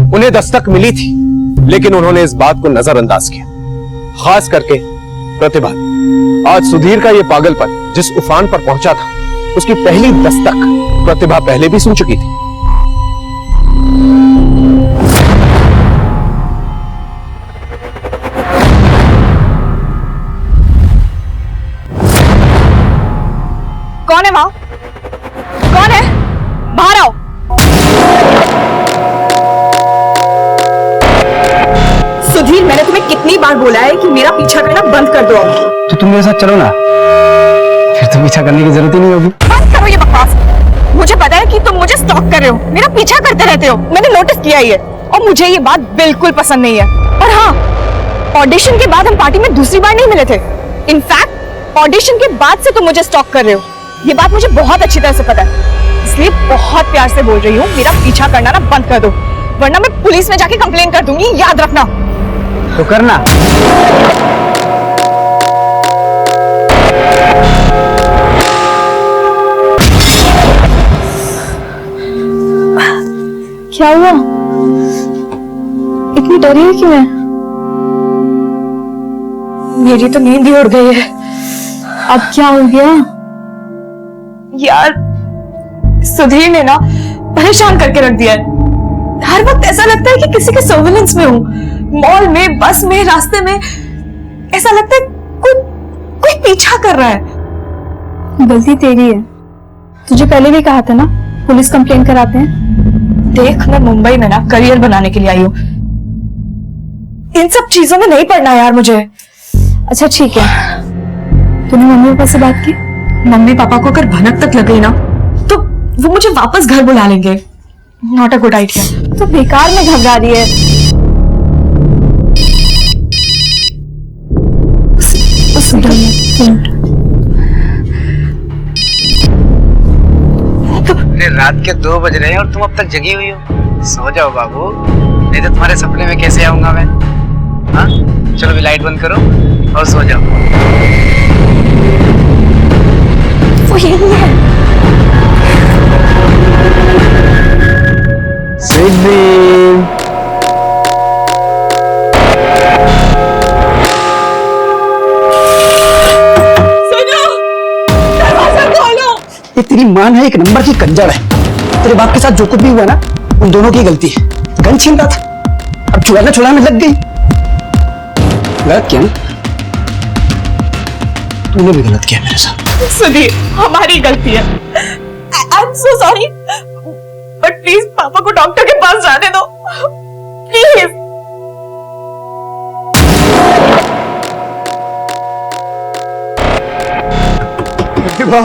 Speaker 9: उन्हें दस्तक मिली थी, लेकिन उन्होंने इस बात को नजरअंदाज किया। खास करके प्रतिभा। आज सुधीर का ये पागलपन जिस उफान पर पहुंचा था, उसकी पहली दस्तक प्रतिभा पहले भी सुन चुकी थी।
Speaker 14: कौन है वहां? कौन है? बाहर आओ। सुधीर, मैंने तुम्हें कितनी बार बोला है कि मेरा पीछा करना बंद कर दो।
Speaker 5: तो तुम मेरे साथ चलो ना, फिर तो पीछा करने की जरूरत ही नहीं होगी।
Speaker 14: बंद करो ये बकवास। मुझे पता है कि तुम मुझे स्टॉक कर रहे हो, मेरा पीछा करते रहते हो। मैंने नोटिस किया ये, और मुझे ये बात बिल्कुल पसंद नहीं है। और हाँ, ऑडिशन के बाद हम पार्टी में दूसरी बार नहीं मिले थे। इनफैक्ट ऑडिशन के बाद से तुम मुझे स्टॉक कर रहे हो। ये बात मुझे बहुत अच्छी तरह से पता है, इसलिए बहुत प्यार से बोल रही हूँ, मेरा पीछा करना ना बंद कर दो, वरना मैं पुलिस में जाके कंप्लेन कर दूंगी, याद रखना।
Speaker 5: तो करना।
Speaker 6: क्या हुआ? इतनी डरी है क्यों है?
Speaker 14: मेरी तो नींद ही उड़ गई है।
Speaker 6: अब क्या हो गया?
Speaker 14: यार, सुधीर ने ना परेशान करके रख दिया है। हर वक्त ऐसा लगता है कि किसी के सर्विलेंस में हूँ। मॉल में, बस में, रास्ते में, ऐसा लगता है कोई पीछा कर रहा है।
Speaker 6: गलती तेरी है। तुझे पहले भी कहा था ना, पुलिस कंप्लेन कराते हैं।
Speaker 14: देख, मैं मुंबई में ना करियर बनाने के लिए आई हूँ। इन सब चीजों में नहीं पड़ना यार मुझे।
Speaker 6: अच्छा ठीक है, तूने मम्मी पापा से बात की?
Speaker 14: मम्मी पापा को अगर भनक तक लग गई ना, तो वो मुझे वापस घर बुला लेंगे। Not a good idea. तो बेकार में घबरा रही है।
Speaker 5: रात के 2 बज रहे हैं और तुम अब तक जगी हुई हो। सो जाओ बाबू, नहीं तो तुम्हारे सपने में कैसे आऊंगा मैं। हाँ चलो भी लाइट बंद करो और सो जाओ।
Speaker 14: वो यही है।
Speaker 5: ये तेरी मां है, एक नंबर की कंजर है। तेरे बाप के साथ जो कुछ भी हुआ ना, उन दोनों की गलती है। गन छीन रहा था, अब छुड़ाने लग गई। गलत किया ना? तूने भी गलत किया मेरे साथ।
Speaker 14: सुधीर, हमारी गलती है। I am so sorry, but please पापा को डॉक्टर के पास जाने दो, प्लीज।
Speaker 9: प्रतिभा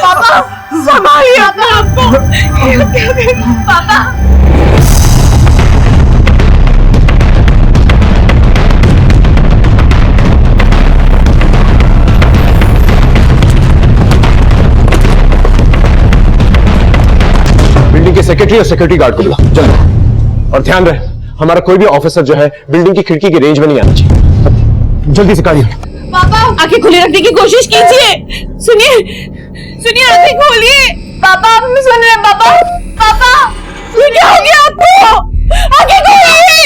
Speaker 14: पापा संभालिए अपने आप को। पापा
Speaker 9: बिल्डिंग के सेक्रेटरी और सिक्योरिटी गार्ड को बुला जल्दी। और ध्यान रहे, हमारा कोई भी ऑफिसर जो है बिल्डिंग की खिड़की की रेंज में नहीं आना चाहिए। जल्दी से कार्य।
Speaker 14: पापा आंखें खुली रखने की कोशिश कीजिए। सुनिए आंखें खोलिए। पापा आप नहीं सुन रहे। पापा ये क्या हो गया आपको? आंखें खोलिए,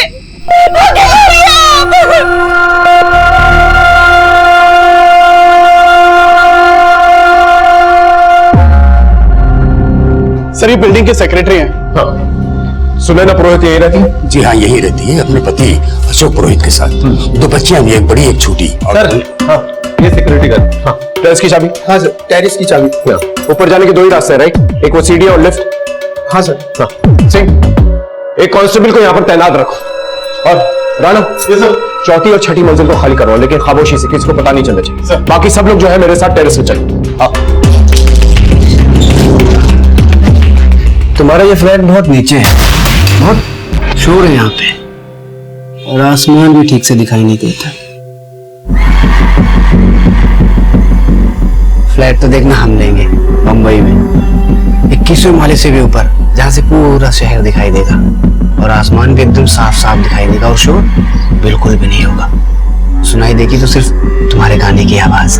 Speaker 14: आंखें खोलिए आप।
Speaker 9: सर ये बिल्डिंग के सेक्रेटरी हैं। हाँ। सुनैना पुरोहित यही रहती है?
Speaker 13: जी हाँ यही रहती है अपने पति अशोक पुरोहित के साथ। 2 बच्चियां भी, एक बड़ी एक छोटी।
Speaker 9: सर हाँ ये सिक्योरिटी गार्ड। हाँ टेरेस की चाबी। हाँ सर टेरेस की चाबी। ऊपर जाने के 2 ही रास्ते हैं राइट, एक वो सीढ़ी और लिफ्ट। हाँ सर। हाँ सिंह एक कांस्टेबल को यहाँ पर तैनात रखो। और राणा सर चौथी और छठी मंजिल को खाली करवाओ, लेकिन खामोशी से, किसी को पता नहीं चलना चाहिए। बाकी सब लोग जो है मेरे साथ टेरेस पे चलो। हाँ
Speaker 5: तुम्हारा ये फ्लैट बहुत नीचे है, बहुत शोर है यहाँ पे, और आसमान भी ठीक से दिखाई नहीं देता। फ्लैट तो देखना हम लेंगे मुंबई में 21वें माले से भी ऊपर, जहाँ से पूरा शहर दिखाई देगा और आसमान भी एकदम साफ साफ दिखाई देगा और शोर बिल्कुल भी नहीं होगा। सुनाई देगी तो सिर्फ तुम्हारे गाने की आवाज।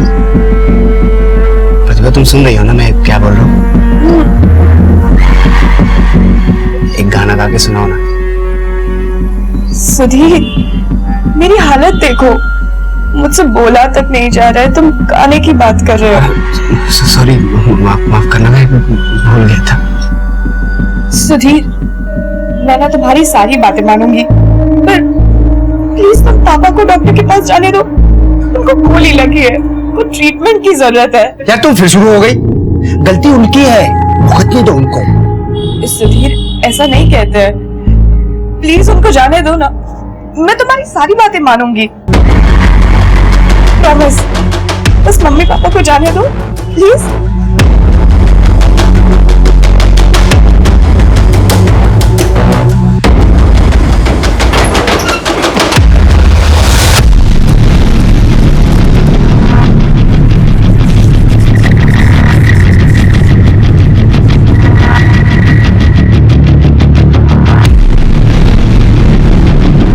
Speaker 5: प्रतिभा तुम सुन रही हो ना मैं क्या बोल रहा हूँ? एक गाना गा के सुनाओ ना।
Speaker 14: सुधीर मेरी हालत देखो, मुझसे बोला तक नहीं जा रहा है, तुम गाने की बात कर रहे हो।
Speaker 5: सॉरी, माफ करना, मैं भूल गया था।
Speaker 14: सुधीर मैं ना तुम्हारी सारी बातें मानूंगी, पर प्लीज तुम पापा को डॉक्टर के पास जाने दो। उनको गोली लगी है, उनको ट्रीटमेंट की जरूरत है।
Speaker 5: यार तुम फिर शुरू हो गई, गलती उनकी है, भुगतने दो उनको।
Speaker 14: सुधीर ऐसा नहीं कहते हैं, प्लीज उनको जाने दो ना, मैं तुम्हारी सारी बातें मानूंगी, प्रॉमिस। बस मम्मी पापा को जाने दो प्लीज।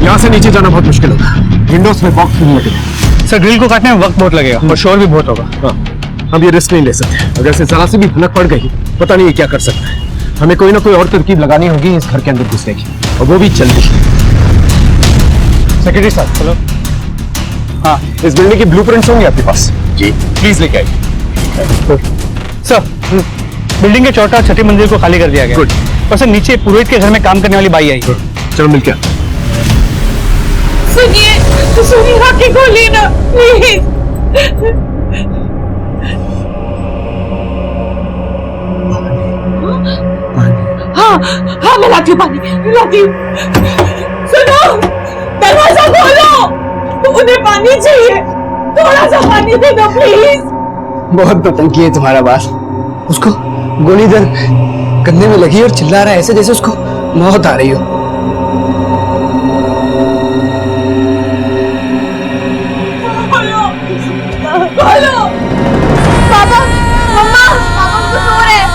Speaker 9: यहाँ से नीचे जाना बहुत मुश्किल होगा, विंडोज में बॉक्स नहीं लगे।
Speaker 11: सर ग्रिल को काटने में वक्त बहुत लगेगा और शोर भी बहुत होगा।
Speaker 9: हाँ हम ये रिस्क नहीं ले सकते, अगर से जरा सी भी भनक पड़ गई पता नहीं ये क्या कर सकता है। हमें कोई ना कोई और तरकीब लगानी होगी इस घर के अंदर घुसने की, और वो भी जल्दी। सेक्रेटरी साहब चलो। हाँ इस बिल्डिंग की ब्लूप्रिंट्स होंगे आपके पास?
Speaker 13: जी
Speaker 9: प्लीज लेके आइए।
Speaker 11: सर बिल्डिंग के चौथा और छठी मंजिल को खाली कर दिया गया।
Speaker 9: गुड।
Speaker 11: और सर नीचे पुरोहित के घर में काम करने वाली बाई आई।
Speaker 9: चलो मिलके आते हैं।
Speaker 14: सुनिए आंखें खोलिए ना प्लीज। हाँ मैं लाती हूँ पानी, लाती हूँ। सुनो दरवाजा खोलो, उन्हें पानी चाहिए, थोड़ा सा पानी दे दो प्लीज।
Speaker 5: बहुत नौटंकी है तुम्हारा बात, उसको गोली इधर कंधे में लगी और चिल्ला रहा है ऐसे जैसे उसको मौत आ रही हो।
Speaker 14: पापा, मम्मा, पापा को सो रहे हैं।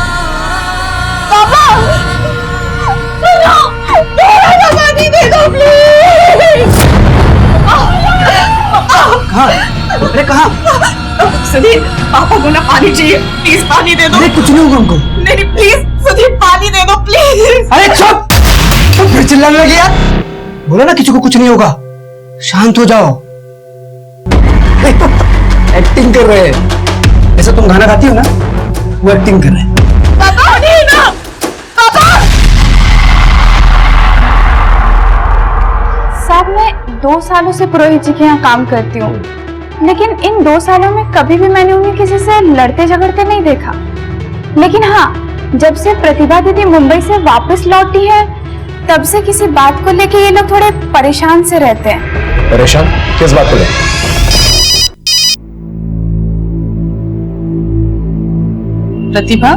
Speaker 14: पापा, सुनो, थोड़ा सा पानी दे दो प्लीज।
Speaker 5: कहाँ? अरे कहाँ?
Speaker 14: सुधीर, पापा को ना पानी चाहिए, प्लीज पानी दे दो।
Speaker 5: अरे कुछ नहीं होगा उनको।
Speaker 14: नहीं प्लीज सुधीर, पानी दे दो प्लीज।
Speaker 5: अरे चुप! फिर चिल्लाने लगे यार। बोला ना किसी को कुछ नहीं होगा, शांत हो जाओ। एक्टिंग कर रहे हैं, ऐसा तुम गाना गाती हो ना, वो एक्टिंग कर रहे हैं।
Speaker 14: पापा नहीं ना, पापा।
Speaker 6: साहब, मैं 2 सालों से पुरोहित जी के यहाँ काम करती हूँ, लेकिन इन 2 सालों में कभी भी मैंने उन्हें किसी से लड़ते झगड़ते नहीं देखा। लेकिन हाँ, जब से प्रतिभा दीदी मुंबई से वापस लौटी है, तब से किसी बात को लेके ये लोग थोड़े परेशान से रहते हैं।
Speaker 9: परेशान किस बात को लेकर?
Speaker 12: प्रतिभा,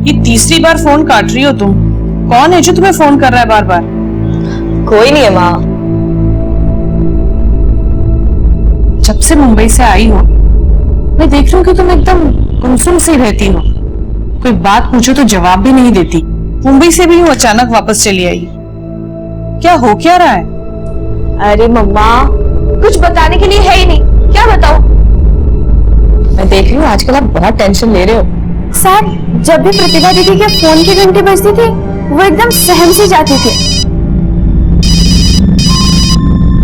Speaker 12: ये तीसरी बार फोन काट रही हो तुम। कौन है जो तुम्हें फोन कर रहा है बार बार?
Speaker 1: कोई नहीं है माँ।
Speaker 12: जब से मुंबई से आई हो, मैं देख रही हूँ कि तुम एकदम गुमसुम सी रहती हो। कोई बात पूछो तो जवाब भी नहीं देती। मुंबई से भी यूं अचानक वापस चली आई, क्या हो क्या रहा है?
Speaker 1: अरे मम्मा, कुछ बताने के लिए है ही नहीं, क्या बताओ? मैं देख रही हूँ आजकल आप बहुत टेंशन ले रहे हो।
Speaker 6: साहब, जब भी प्रतिभा दीदी के फोन की घंटी बजती थी, वो एकदम सहम सी जाती थी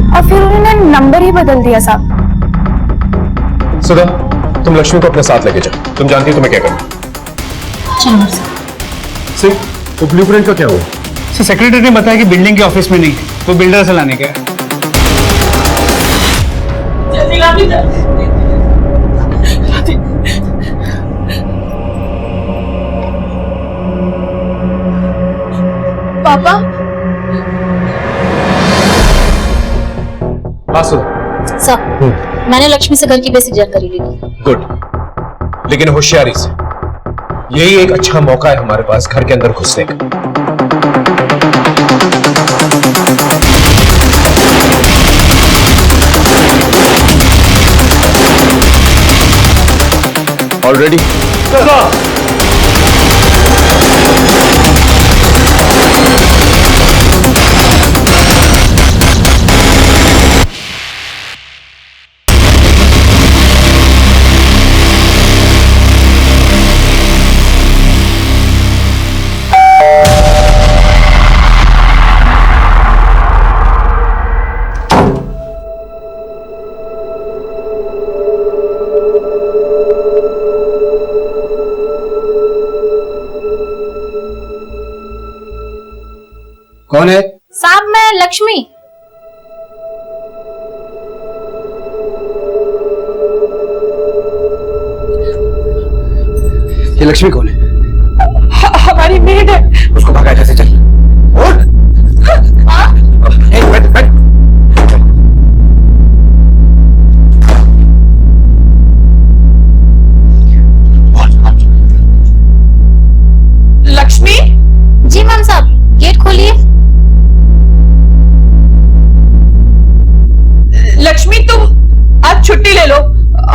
Speaker 6: और फिर उन्होंने नंबर ही बदल दिया। साहब,
Speaker 9: सुधा, तुम लक्ष्मी को अपने साथ लेके जाओ, तुम जानती हो तुम्हें क्या करना। सिंह, वो ब्लूप्रिंट का क्या हुआ?
Speaker 11: सर, सेक्रेटरी ने बताया कि बिल्डिंग के ऑफिस में नहीं, वो बिल्डर से लाने का है।
Speaker 14: पापा,
Speaker 9: हाँ सुधा।
Speaker 15: सर, मैंने लक्ष्मी से घर की बेसिक जानकारी ली थी।
Speaker 9: गुड, लेकिन होशियारी से। यही एक अच्छा मौका है हमारे पास घर के अंदर घुसने का।
Speaker 3: ऑलरेडी
Speaker 5: कौन है?
Speaker 15: साहब, मैं लक्ष्मी।
Speaker 5: ये लक्ष्मी कौन है?
Speaker 14: हमारी मेड है।
Speaker 5: उसको भगा जैसे चल। उठ। बैठ बैठ।
Speaker 14: लक्ष्मी।
Speaker 15: जी मैम साहब, गेट खोलिए।
Speaker 14: लक्ष्मी, तुम आज छुट्टी ले लो,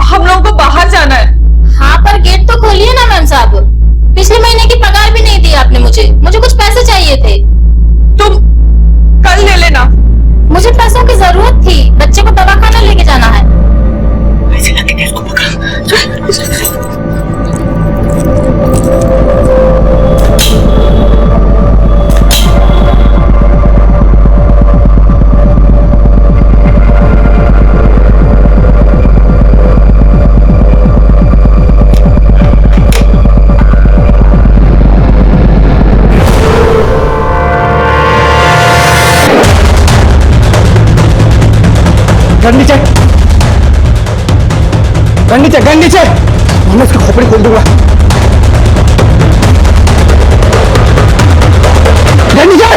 Speaker 14: हम लोगों को बाहर जाना है।
Speaker 15: हाँ, पर गेट तो खोलिए ना मैम साहब। पिछले महीने की पगार भी नहीं दी आपने मुझे कुछ पैसे चाहिए थे।
Speaker 14: तुम कल ले लेना।
Speaker 15: मुझे पैसों की जरूरत थी, बच्चे को दवाखाना लेके जाना है।
Speaker 14: ऐसे लगेगा इसको पकड़।
Speaker 5: गन नीचे, गन नीचे, गन नीचे। मैं इसकी खोपड़ी खोल दूंगा। गन नीचे।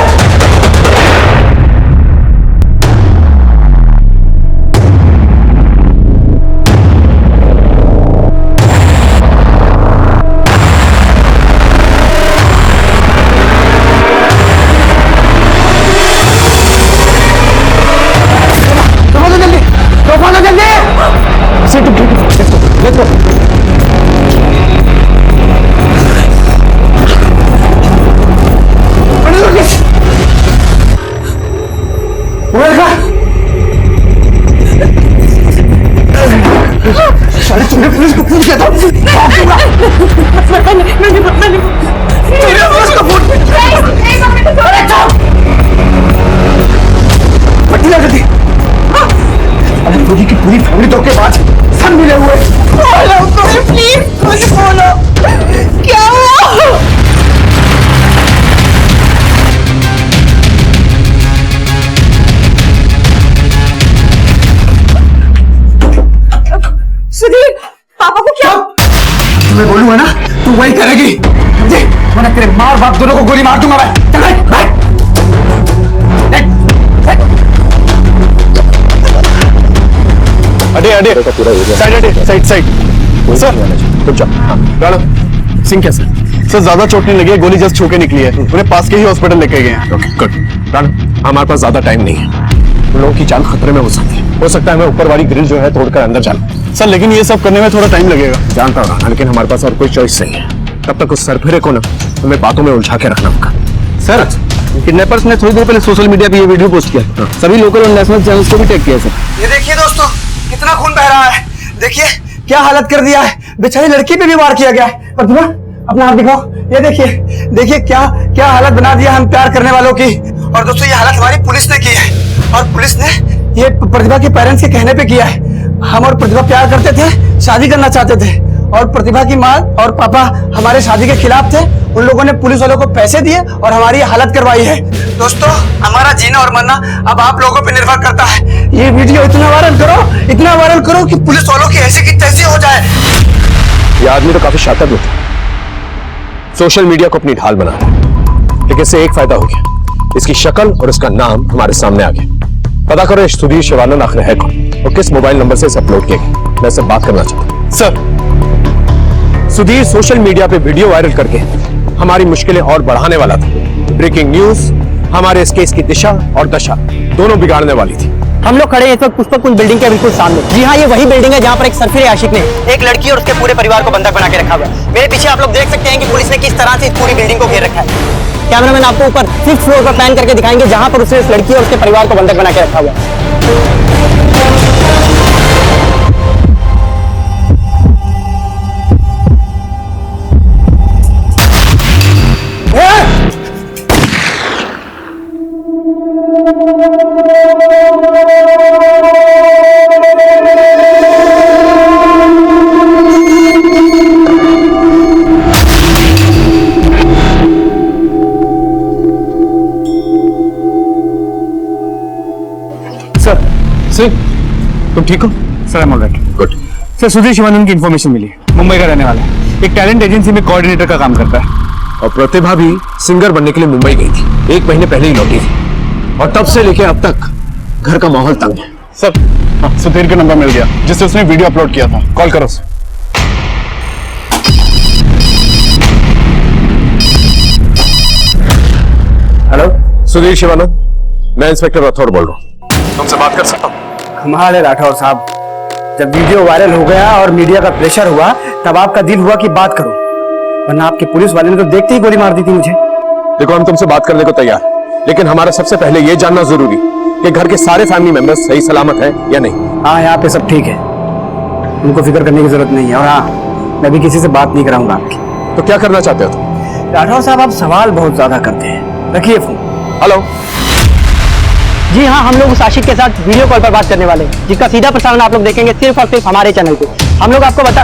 Speaker 5: वही करेगी समझे? वरना तेरे माँ और बाप दोनों को गोली मार दूंगा मैं। चल बैठ।
Speaker 9: साइड सर रुक जाओ। राणा सिंह कैसे? सर ज्यादा चोट नहीं लगी है, गोली जस्ट छू के निकली है, उन्हें पास के ही हॉस्पिटल लेके गए हैं।
Speaker 7: Okay good. राणा हमारे पास ज्यादा टाइम नहीं है, उन लोगों की जान खतरे में हो सकता है मैं ऊपर वाली ग्रिल जो है तोड़कर अंदर जाऊं।
Speaker 9: सर लेकिन ये सब करने में थोड़ा टाइम लगेगा।
Speaker 7: जानता हूँ राणा, लेकिन हमारे पास और कोई चॉइस नहीं है। तब तक उस सरफिरे को ना हमें बातों में उलझा के रखना होगा।
Speaker 5: सर किडनैपर्स ने थोड़ी देर पहले सोशल मीडिया पे ये वीडियो पोस्ट किया, सभी लोकल और नेशनल चैनल्स को भी टैग किया सर। ये देखिए दोस्तों कितना खून बह रहा है, देखिए क्या हालत कर दिया है, बेचारी लड़की पे भी वार किया गया है। प्रतिभा अपना हाथ दिखाओ, ये देखिए क्या क्या हालत बना दिया हम प्यार करने वालों की। और दोस्तों ये हालत हमारी पुलिस ने की है, और पुलिस ने ये प्रतिभा के पेरेंट्स के कहने पे किया है। हम और प्रतिभा प्यार करते थे, शादी करना चाहते थे, और प्रतिभा की माँ और पापा हमारे शादी के खिलाफ थे। उन लोगों ने पुलिस वालों को पैसे दिए और हमारी हालत करवाई है। दोस्तों हमारा जीना और मरना अब आप लोगों पे निर्भर करता है। ये वीडियो इतना वायरल करो कि पुलिस वालों की ऐसी की तैसी हो जाए।
Speaker 7: ये आदमी तो काफी शातिर था, सोशल मीडिया को अपनी ढाल बना रहा है, लेकिन इससे एक फायदा हो गया, इसकी शक्ल और इसका नाम हमारे सामने आ गया। पता करो ये सुधीर शिवानंद आखिर है कौन और किस मोबाइल नंबर से इसे अपलोड किया गया। मैं इससे बात करना चाहता हूँ। सर सुधीर सोशल मीडिया पे वीडियो वायरल करके हमारी मुश्किलें और बढ़ाने वाला था। ब्रेकिंग न्यूज हमारे इस केस की दिशा और दशा दोनों बिगाड़ने वाली थी।
Speaker 2: हम लोग खड़े हैं इस वक्त पुष्पकुंज बिल्डिंग के बिल्कुल सामने। जी हाँ, ये वही बिल्डिंग है जहाँ पर एक सरफिरे आशिक ने एक लड़की और उसके पूरे परिवार को बंधक बना के रखा हुआ है। मेरे पीछे आप लोग देख सकते हैं कि पुलिस ने किस तरह से इस पूरी बिल्डिंग को घेर रखा है। कैमरामैन आपको ऊपर 5th फ्लोर पर पैन करके दिखाएंगे जहाँ पर उसने इस लड़की और उसके परिवार को बंधक बना के रखा हुआ है।
Speaker 9: सर तुम ठीक हो?
Speaker 5: Sir I'm all right.
Speaker 7: Good.
Speaker 5: Sir Sudhir Shivanand की इन्फॉर्मेशन मिली है, मुंबई का रहने वाला है, एक टैलेंट एजेंसी में कोऑर्डिनेटर का काम करता है।
Speaker 7: और प्रतिभा भी सिंगर बनने के लिए मुंबई गई थी, 1 महीने पहले ही लौटी थी, और तब से लेके अब तक घर का माहौल तंग है।
Speaker 9: सर सुधीर का नंबर मिल गया जिससे उसने वीडियो अपलोड किया था, कॉल करो उसे।
Speaker 7: हेलो सुधीर शिवानंद, मैं इंस्पेक्टर राठौर बोल रहा हूँ, तुमसे बात कर सकता हूँ?
Speaker 5: कमाल है राठौर साहब, जब वीडियो वायरल हो गया और मीडिया का प्रेशर हुआ तब आपका दिल हुआ कि बात करो, वरना आपके पुलिस वाले ने तो देखते ही गोली मार दी थी मुझे।
Speaker 7: देखो हम तुमसे बात करने को तैयार हैं, लेकिन हमारा सबसे पहले ये जानना जरूरी कि घर के सारे फैमिली मेंबर्स सही सलामत हैं या नहीं।
Speaker 5: हाँ यहाँ पे सब ठीक है, उनको फिक्र करने की जरूरत नहीं है। और हाँ मैं भी किसी से बात नहीं कराऊंगा आपकी।
Speaker 7: तो क्या करना चाहते हो तुम?
Speaker 5: राठौर साहब आप सवाल बहुत ज्यादा करते हैं, रखिए फोन।
Speaker 7: हेलो।
Speaker 2: जी हाँ, हम लोग उस आशिक के साथ वीडियो कॉल पर बात करने वाले हैं, जिसका सीधा प्रसारण आप लोग देखेंगे सिर्फ और सिर्फ हमारे चैनल पे। हम लोग आपको बता,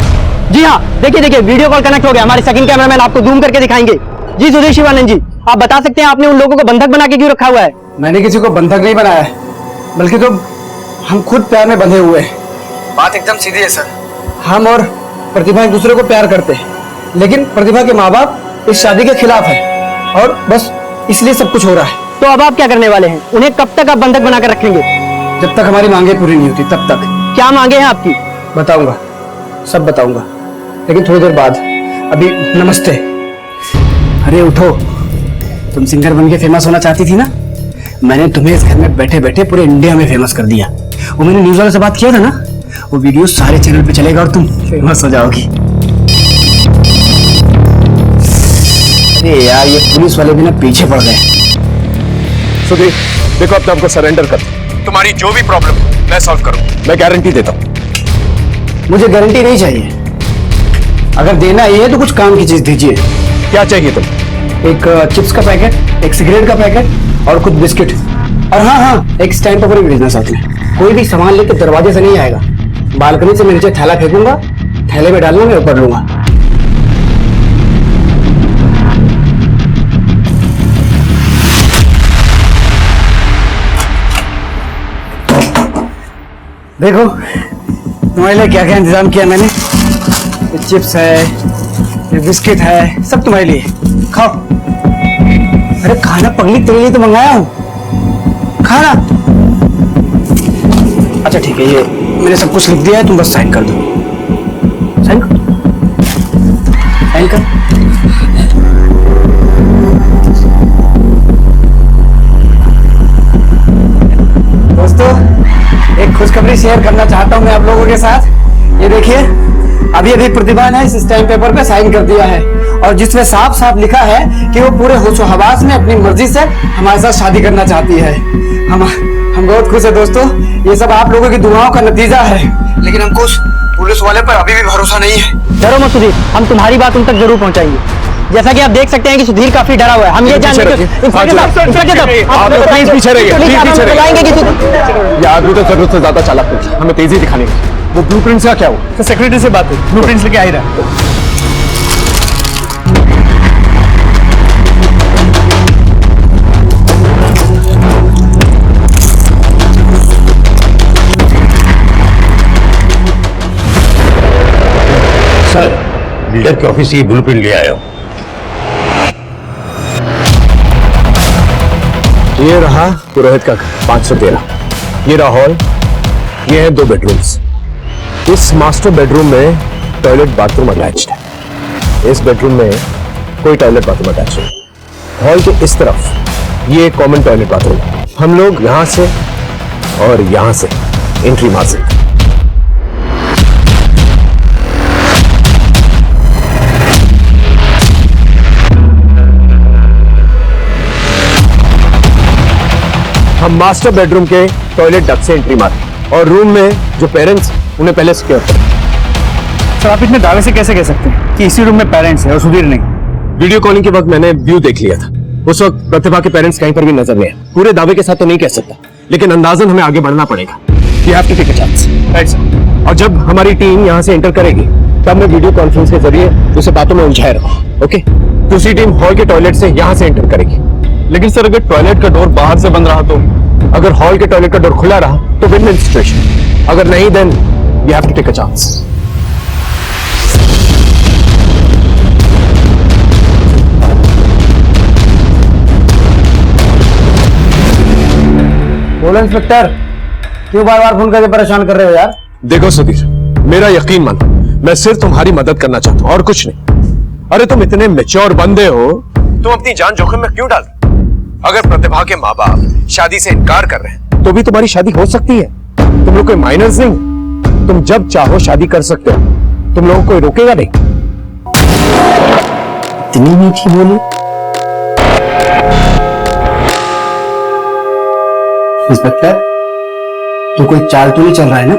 Speaker 2: जी हाँ देखिए वीडियो कॉल कनेक्ट हो गया, हमारे सेकंड कैमरामैन आपको जूम करके दिखाएंगे। जी सुधीर शिवानंद जी, आप बता सकते हैं आपने उन लोगों को बंधक बना के क्यों रखा हुआ है?
Speaker 5: मैंने किसी को बंधक नहीं बनाया है, बल्कि तो हम खुद प्यार में बंधे हुए हैं। बात एकदम सीधी है सर, हम और प्रतिभा एक दूसरे को प्यार करते हैं, लेकिन प्रतिभा के माँ बाप इस शादी के खिलाफ है, और बस इसलिए सब कुछ हो रहा है।
Speaker 2: तो अब आप क्या करने वाले हैं? उन्हें कब तक आप बंधक बनाकर रखेंगे?
Speaker 5: जब तक हमारी मांगे पूरी नहीं होती तब तक।
Speaker 2: क्या मांगे हैं आपकी?
Speaker 5: बताऊंगा, सब बताऊंगा, लेकिन थोड़ी देर बाद। अभी नमस्ते। अरे उठो, तुम सिंगर बन के फेमस होना चाहती थी ना, मैंने तुम्हें इस घर में बैठे बैठे पूरे इंडिया में फेमस कर दिया। वो मैंने न्यूज वाले से बात किया था ना, वो वीडियो सारे चैनल पे चलेगा और तुम फेमस हो जाओगी। अरे यार ये पुलिस वाले भी ना पीछे पड़ गए।
Speaker 7: सुधीर देखो, अब तो हमको सरेंडर कर, तुम्हारी जो भी प्रॉब्लम है मैं सॉल्व करूँ, मैं गारंटी देता हूँ।
Speaker 5: मुझे गारंटी नहीं चाहिए, अगर देना ही है तो कुछ काम की चीज दीजिए।
Speaker 7: क्या चाहिए तुम?
Speaker 5: एक चिप्स का पैकेट, एक सिगरेट का पैकेट और कुछ बिस्किट, और हाँ एक स्टैंड पेपर भी भेजना साथ में। कोई भी सामान लेकर दरवाजे से नहीं आएगा, बालकनी से मैं नीचे थैला फेंकूंगा, थैले में डालना, मैं ऊपर लूंगा। देखो तुम्हारे लिए क्या क्या इंतजाम किया मैंने। ये चिप्स है, ये बिस्किट है, सब तुम्हारे लिए, खाओ। अरे खाना पगली तेरे लिए तो मंगाया हूँ, खाना। अच्छा ठीक है, ये मैंने सब कुछ लिख दिया है, तुम बस साइन कर दो। साइन कर, साइन कर। दोस्तों, एक खुशखबरी शेयर करना चाहता हूं मैं आप लोगों के साथ। ये देखिए, अभी अभी प्रतिभा ने इस स्टैम्प पेपर पे साइन कर दिया है और जिसमें साफ साफ लिखा है कि वो पूरे होशो हवास में अपनी मर्जी से हमारे साथ शादी करना चाहती है। हम बहुत खुश है दोस्तों, ये सब आप लोगों की दुआओं का नतीजा है। लेकिन हमको उस पुलिस वाले पर अभी भी भरोसा नहीं है।
Speaker 2: डरो मत सुधीर, हम तुम्हारी बात उन तक जरूर पहुंचाएंगे। जैसा कि आप देख सकते हैं कि सुधीर काफी डरा हुआ है। हम ये जानते हैं
Speaker 9: ये आदमी तो जरूरत से ज्यादा चालाक है, हमें तेजी दिखानी है। वो ब्लूप्रिंट्स का क्या हुआ?
Speaker 5: तो सेक्रेटरी से बात है, ब्लूप्रिंट्स लेके आ ही रहा है।
Speaker 13: सर, बिल्डर के ऑफिस से ये ब्लूप्रिंट ले आया हूं।
Speaker 9: ये रहा पुरोहित का घर 513, ये रहा हॉल, ये है 2 बेडरूम्स। इस मास्टर बेडरूम में टॉयलेट बाथरूम अटैच्ड है। इस बेडरूम में कोई टॉयलेट बाथरूम अटैच नहीं। हॉल के इस तरफ ये एक कॉमन टॉयलेट बाथरूम है। हम लोग यहां से और यहां से एंट्री मार सकते हैं। हम मास्टर बेडरूम के टॉयलेट डक्ट से एंट्री मारे और रूम में जो पेरेंट्स उन्हें पहले सिक्योर करें।
Speaker 5: सर, आप इतने दावे से कैसे कह सकते हैं कि इसी रूम में पेरेंट्स है और सुधीर नहीं?
Speaker 9: वीडियो कॉलिंग के वक्त मैंने व्यू देख लिया था। उस वक्त प्रतिभा के पेरेंट्स कहीं पर भी नजर नहीं आए। पूरे दावे के साथ तो नहीं कह सकता, लेकिन अंदाजन हमें आगे बढ़ना पड़ेगा। You have to take a chance. Right sir. और जब हमारी टीम यहाँ से एंटर करेगी तब मैं वीडियो कॉन्फ्रेंस के जरिए उसे बातों में उलझाए रखूं। ओके? दूसरी टीम हॉल के टॉयलेट से यहाँ से एंटर करेगी। लेकिन सर, अगर टॉयलेट का डोर बाहर से बंद रहा तो? अगर हॉल के टॉयलेट का डोर खुला रहा तो विन-विन सिचुएशन। अगर नहीं, then you have to take a chance.
Speaker 5: बोलो इंस्पेक्टर, क्यों बार बार फोन करके परेशान कर रहे हो यार?
Speaker 9: देखो सुधीर, मेरा यकीन मानो, मैं सिर्फ तुम्हारी मदद करना चाहता हूँ और कुछ नहीं। अरे तुम इतने मैच्योर बंदे हो, तुम अपनी जान जोखिम में क्यों डाल? अगर प्रतिभा के माँ बाप शादी से इनकार कर रहे हैं तो भी तुम्हारी शादी हो सकती है। तुम लोग कोई माइनर्स नहीं, तुम जब चाहो शादी कर सकते हो, तुम लोगों को कोई रोकेगा नहीं।
Speaker 5: इतनी मीठी बोली। इंस्पेक्टर, तो कोई चाल तो नहीं चल रहा है ना?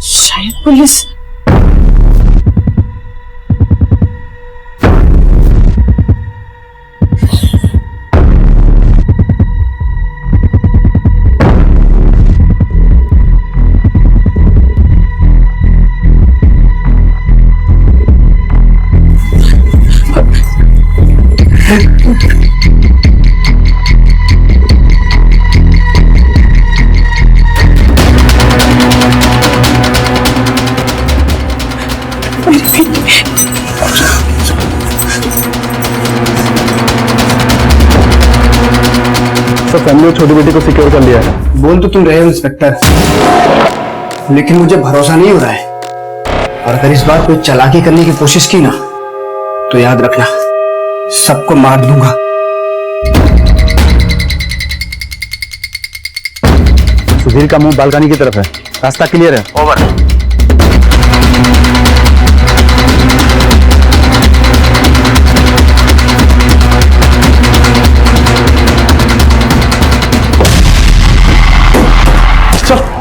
Speaker 6: शायद पुलिस।
Speaker 9: तो फैमिली और छोटी बेटी को सिक्योर कर लिया है।
Speaker 5: बोल तो तुम रहे हो इंस्पेक्टर, लेकिन मुझे भरोसा नहीं हो रहा है। और अगर इस बार कोई चालाकी करने की कोशिश की ना तो याद रखना, सबको मार दूंगा।
Speaker 9: सुधीर का मुंह बालकनी की तरफ है, रास्ता क्लियर है। ओवर।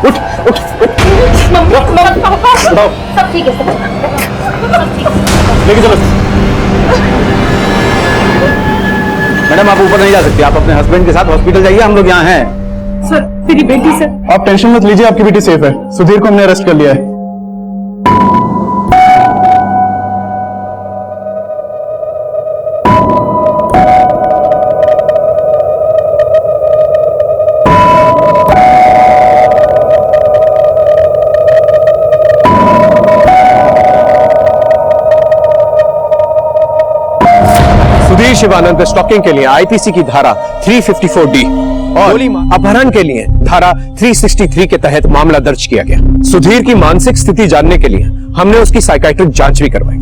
Speaker 9: उठ उठ
Speaker 15: सब ठीक है,
Speaker 9: लेके चलो।
Speaker 11: मैडम, आप ऊपर नहीं जा सकती, आप अपने हस्बैंड के साथ हॉस्पिटल जाइए, हम लोग यहाँ हैं।
Speaker 14: सर मेरी बेटी सर।
Speaker 9: आप टेंशन मत लीजिए, आपकी बेटी सेफ है। सुधीर को हमने अरेस्ट कर लिया है।
Speaker 3: सुधीर शिवानंद स्टॉकिंग के लिए आईपीसी की धारा 354D और अपहरण के लिए धारा 363 के तहत मामला दर्ज किया गया। सुधीर की मानसिक स्थिति जानने के लिए हमने उसकी साइकाइट्रिक जांच भी करवाई,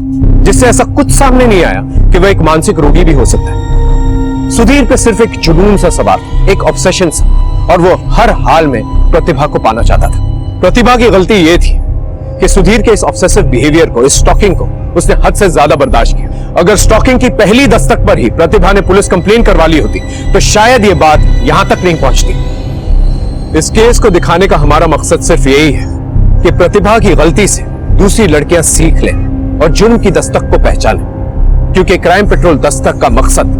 Speaker 3: जिससे ऐसा कुछ सामने नहीं आया कि वह एक मानसिक रोगी भी हो सकता है। सुधीर पे सिर्फ एक जुनून सा सवार, एक ऑब्सेशन सा, और वो हर हाल में प्रतिभा को पाना चाहता था। प्रतिभा की गलती यह थी कि सुधीर के इस ऑब्सेसिव बिहेवियर को, इस स्टॉकिंग को उसने हद से ज्यादा बर्दाश्त किया। अगर स्टॉकिंग की पहली दस्तक पर ही प्रतिभा ने पुलिस कंप्लेन करवा ली होती तो शायद ये बात यहां तक नहीं पहुंचती। इस केस को दिखाने का हमारा मकसद सिर्फ यही है कि प्रतिभा की गलती से दूसरी लड़कियां सीख लें और जुर्म की दस्तक को पहचानें, क्योंकि क्राइम पेट्रोल दस्तक का मकसद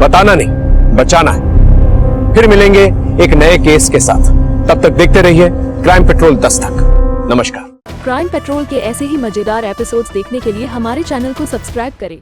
Speaker 3: बताना नहीं, बचाना है। फिर मिलेंगे एक नए केस के साथ, तब तक देखते रहिए क्राइम पेट्रोल दस्तक। नमस्कार।
Speaker 16: क्राइम पेट्रोल के ऐसे ही मजेदार एपिसोड्स देखने के लिए हमारे चैनल को सब्सक्राइब करें।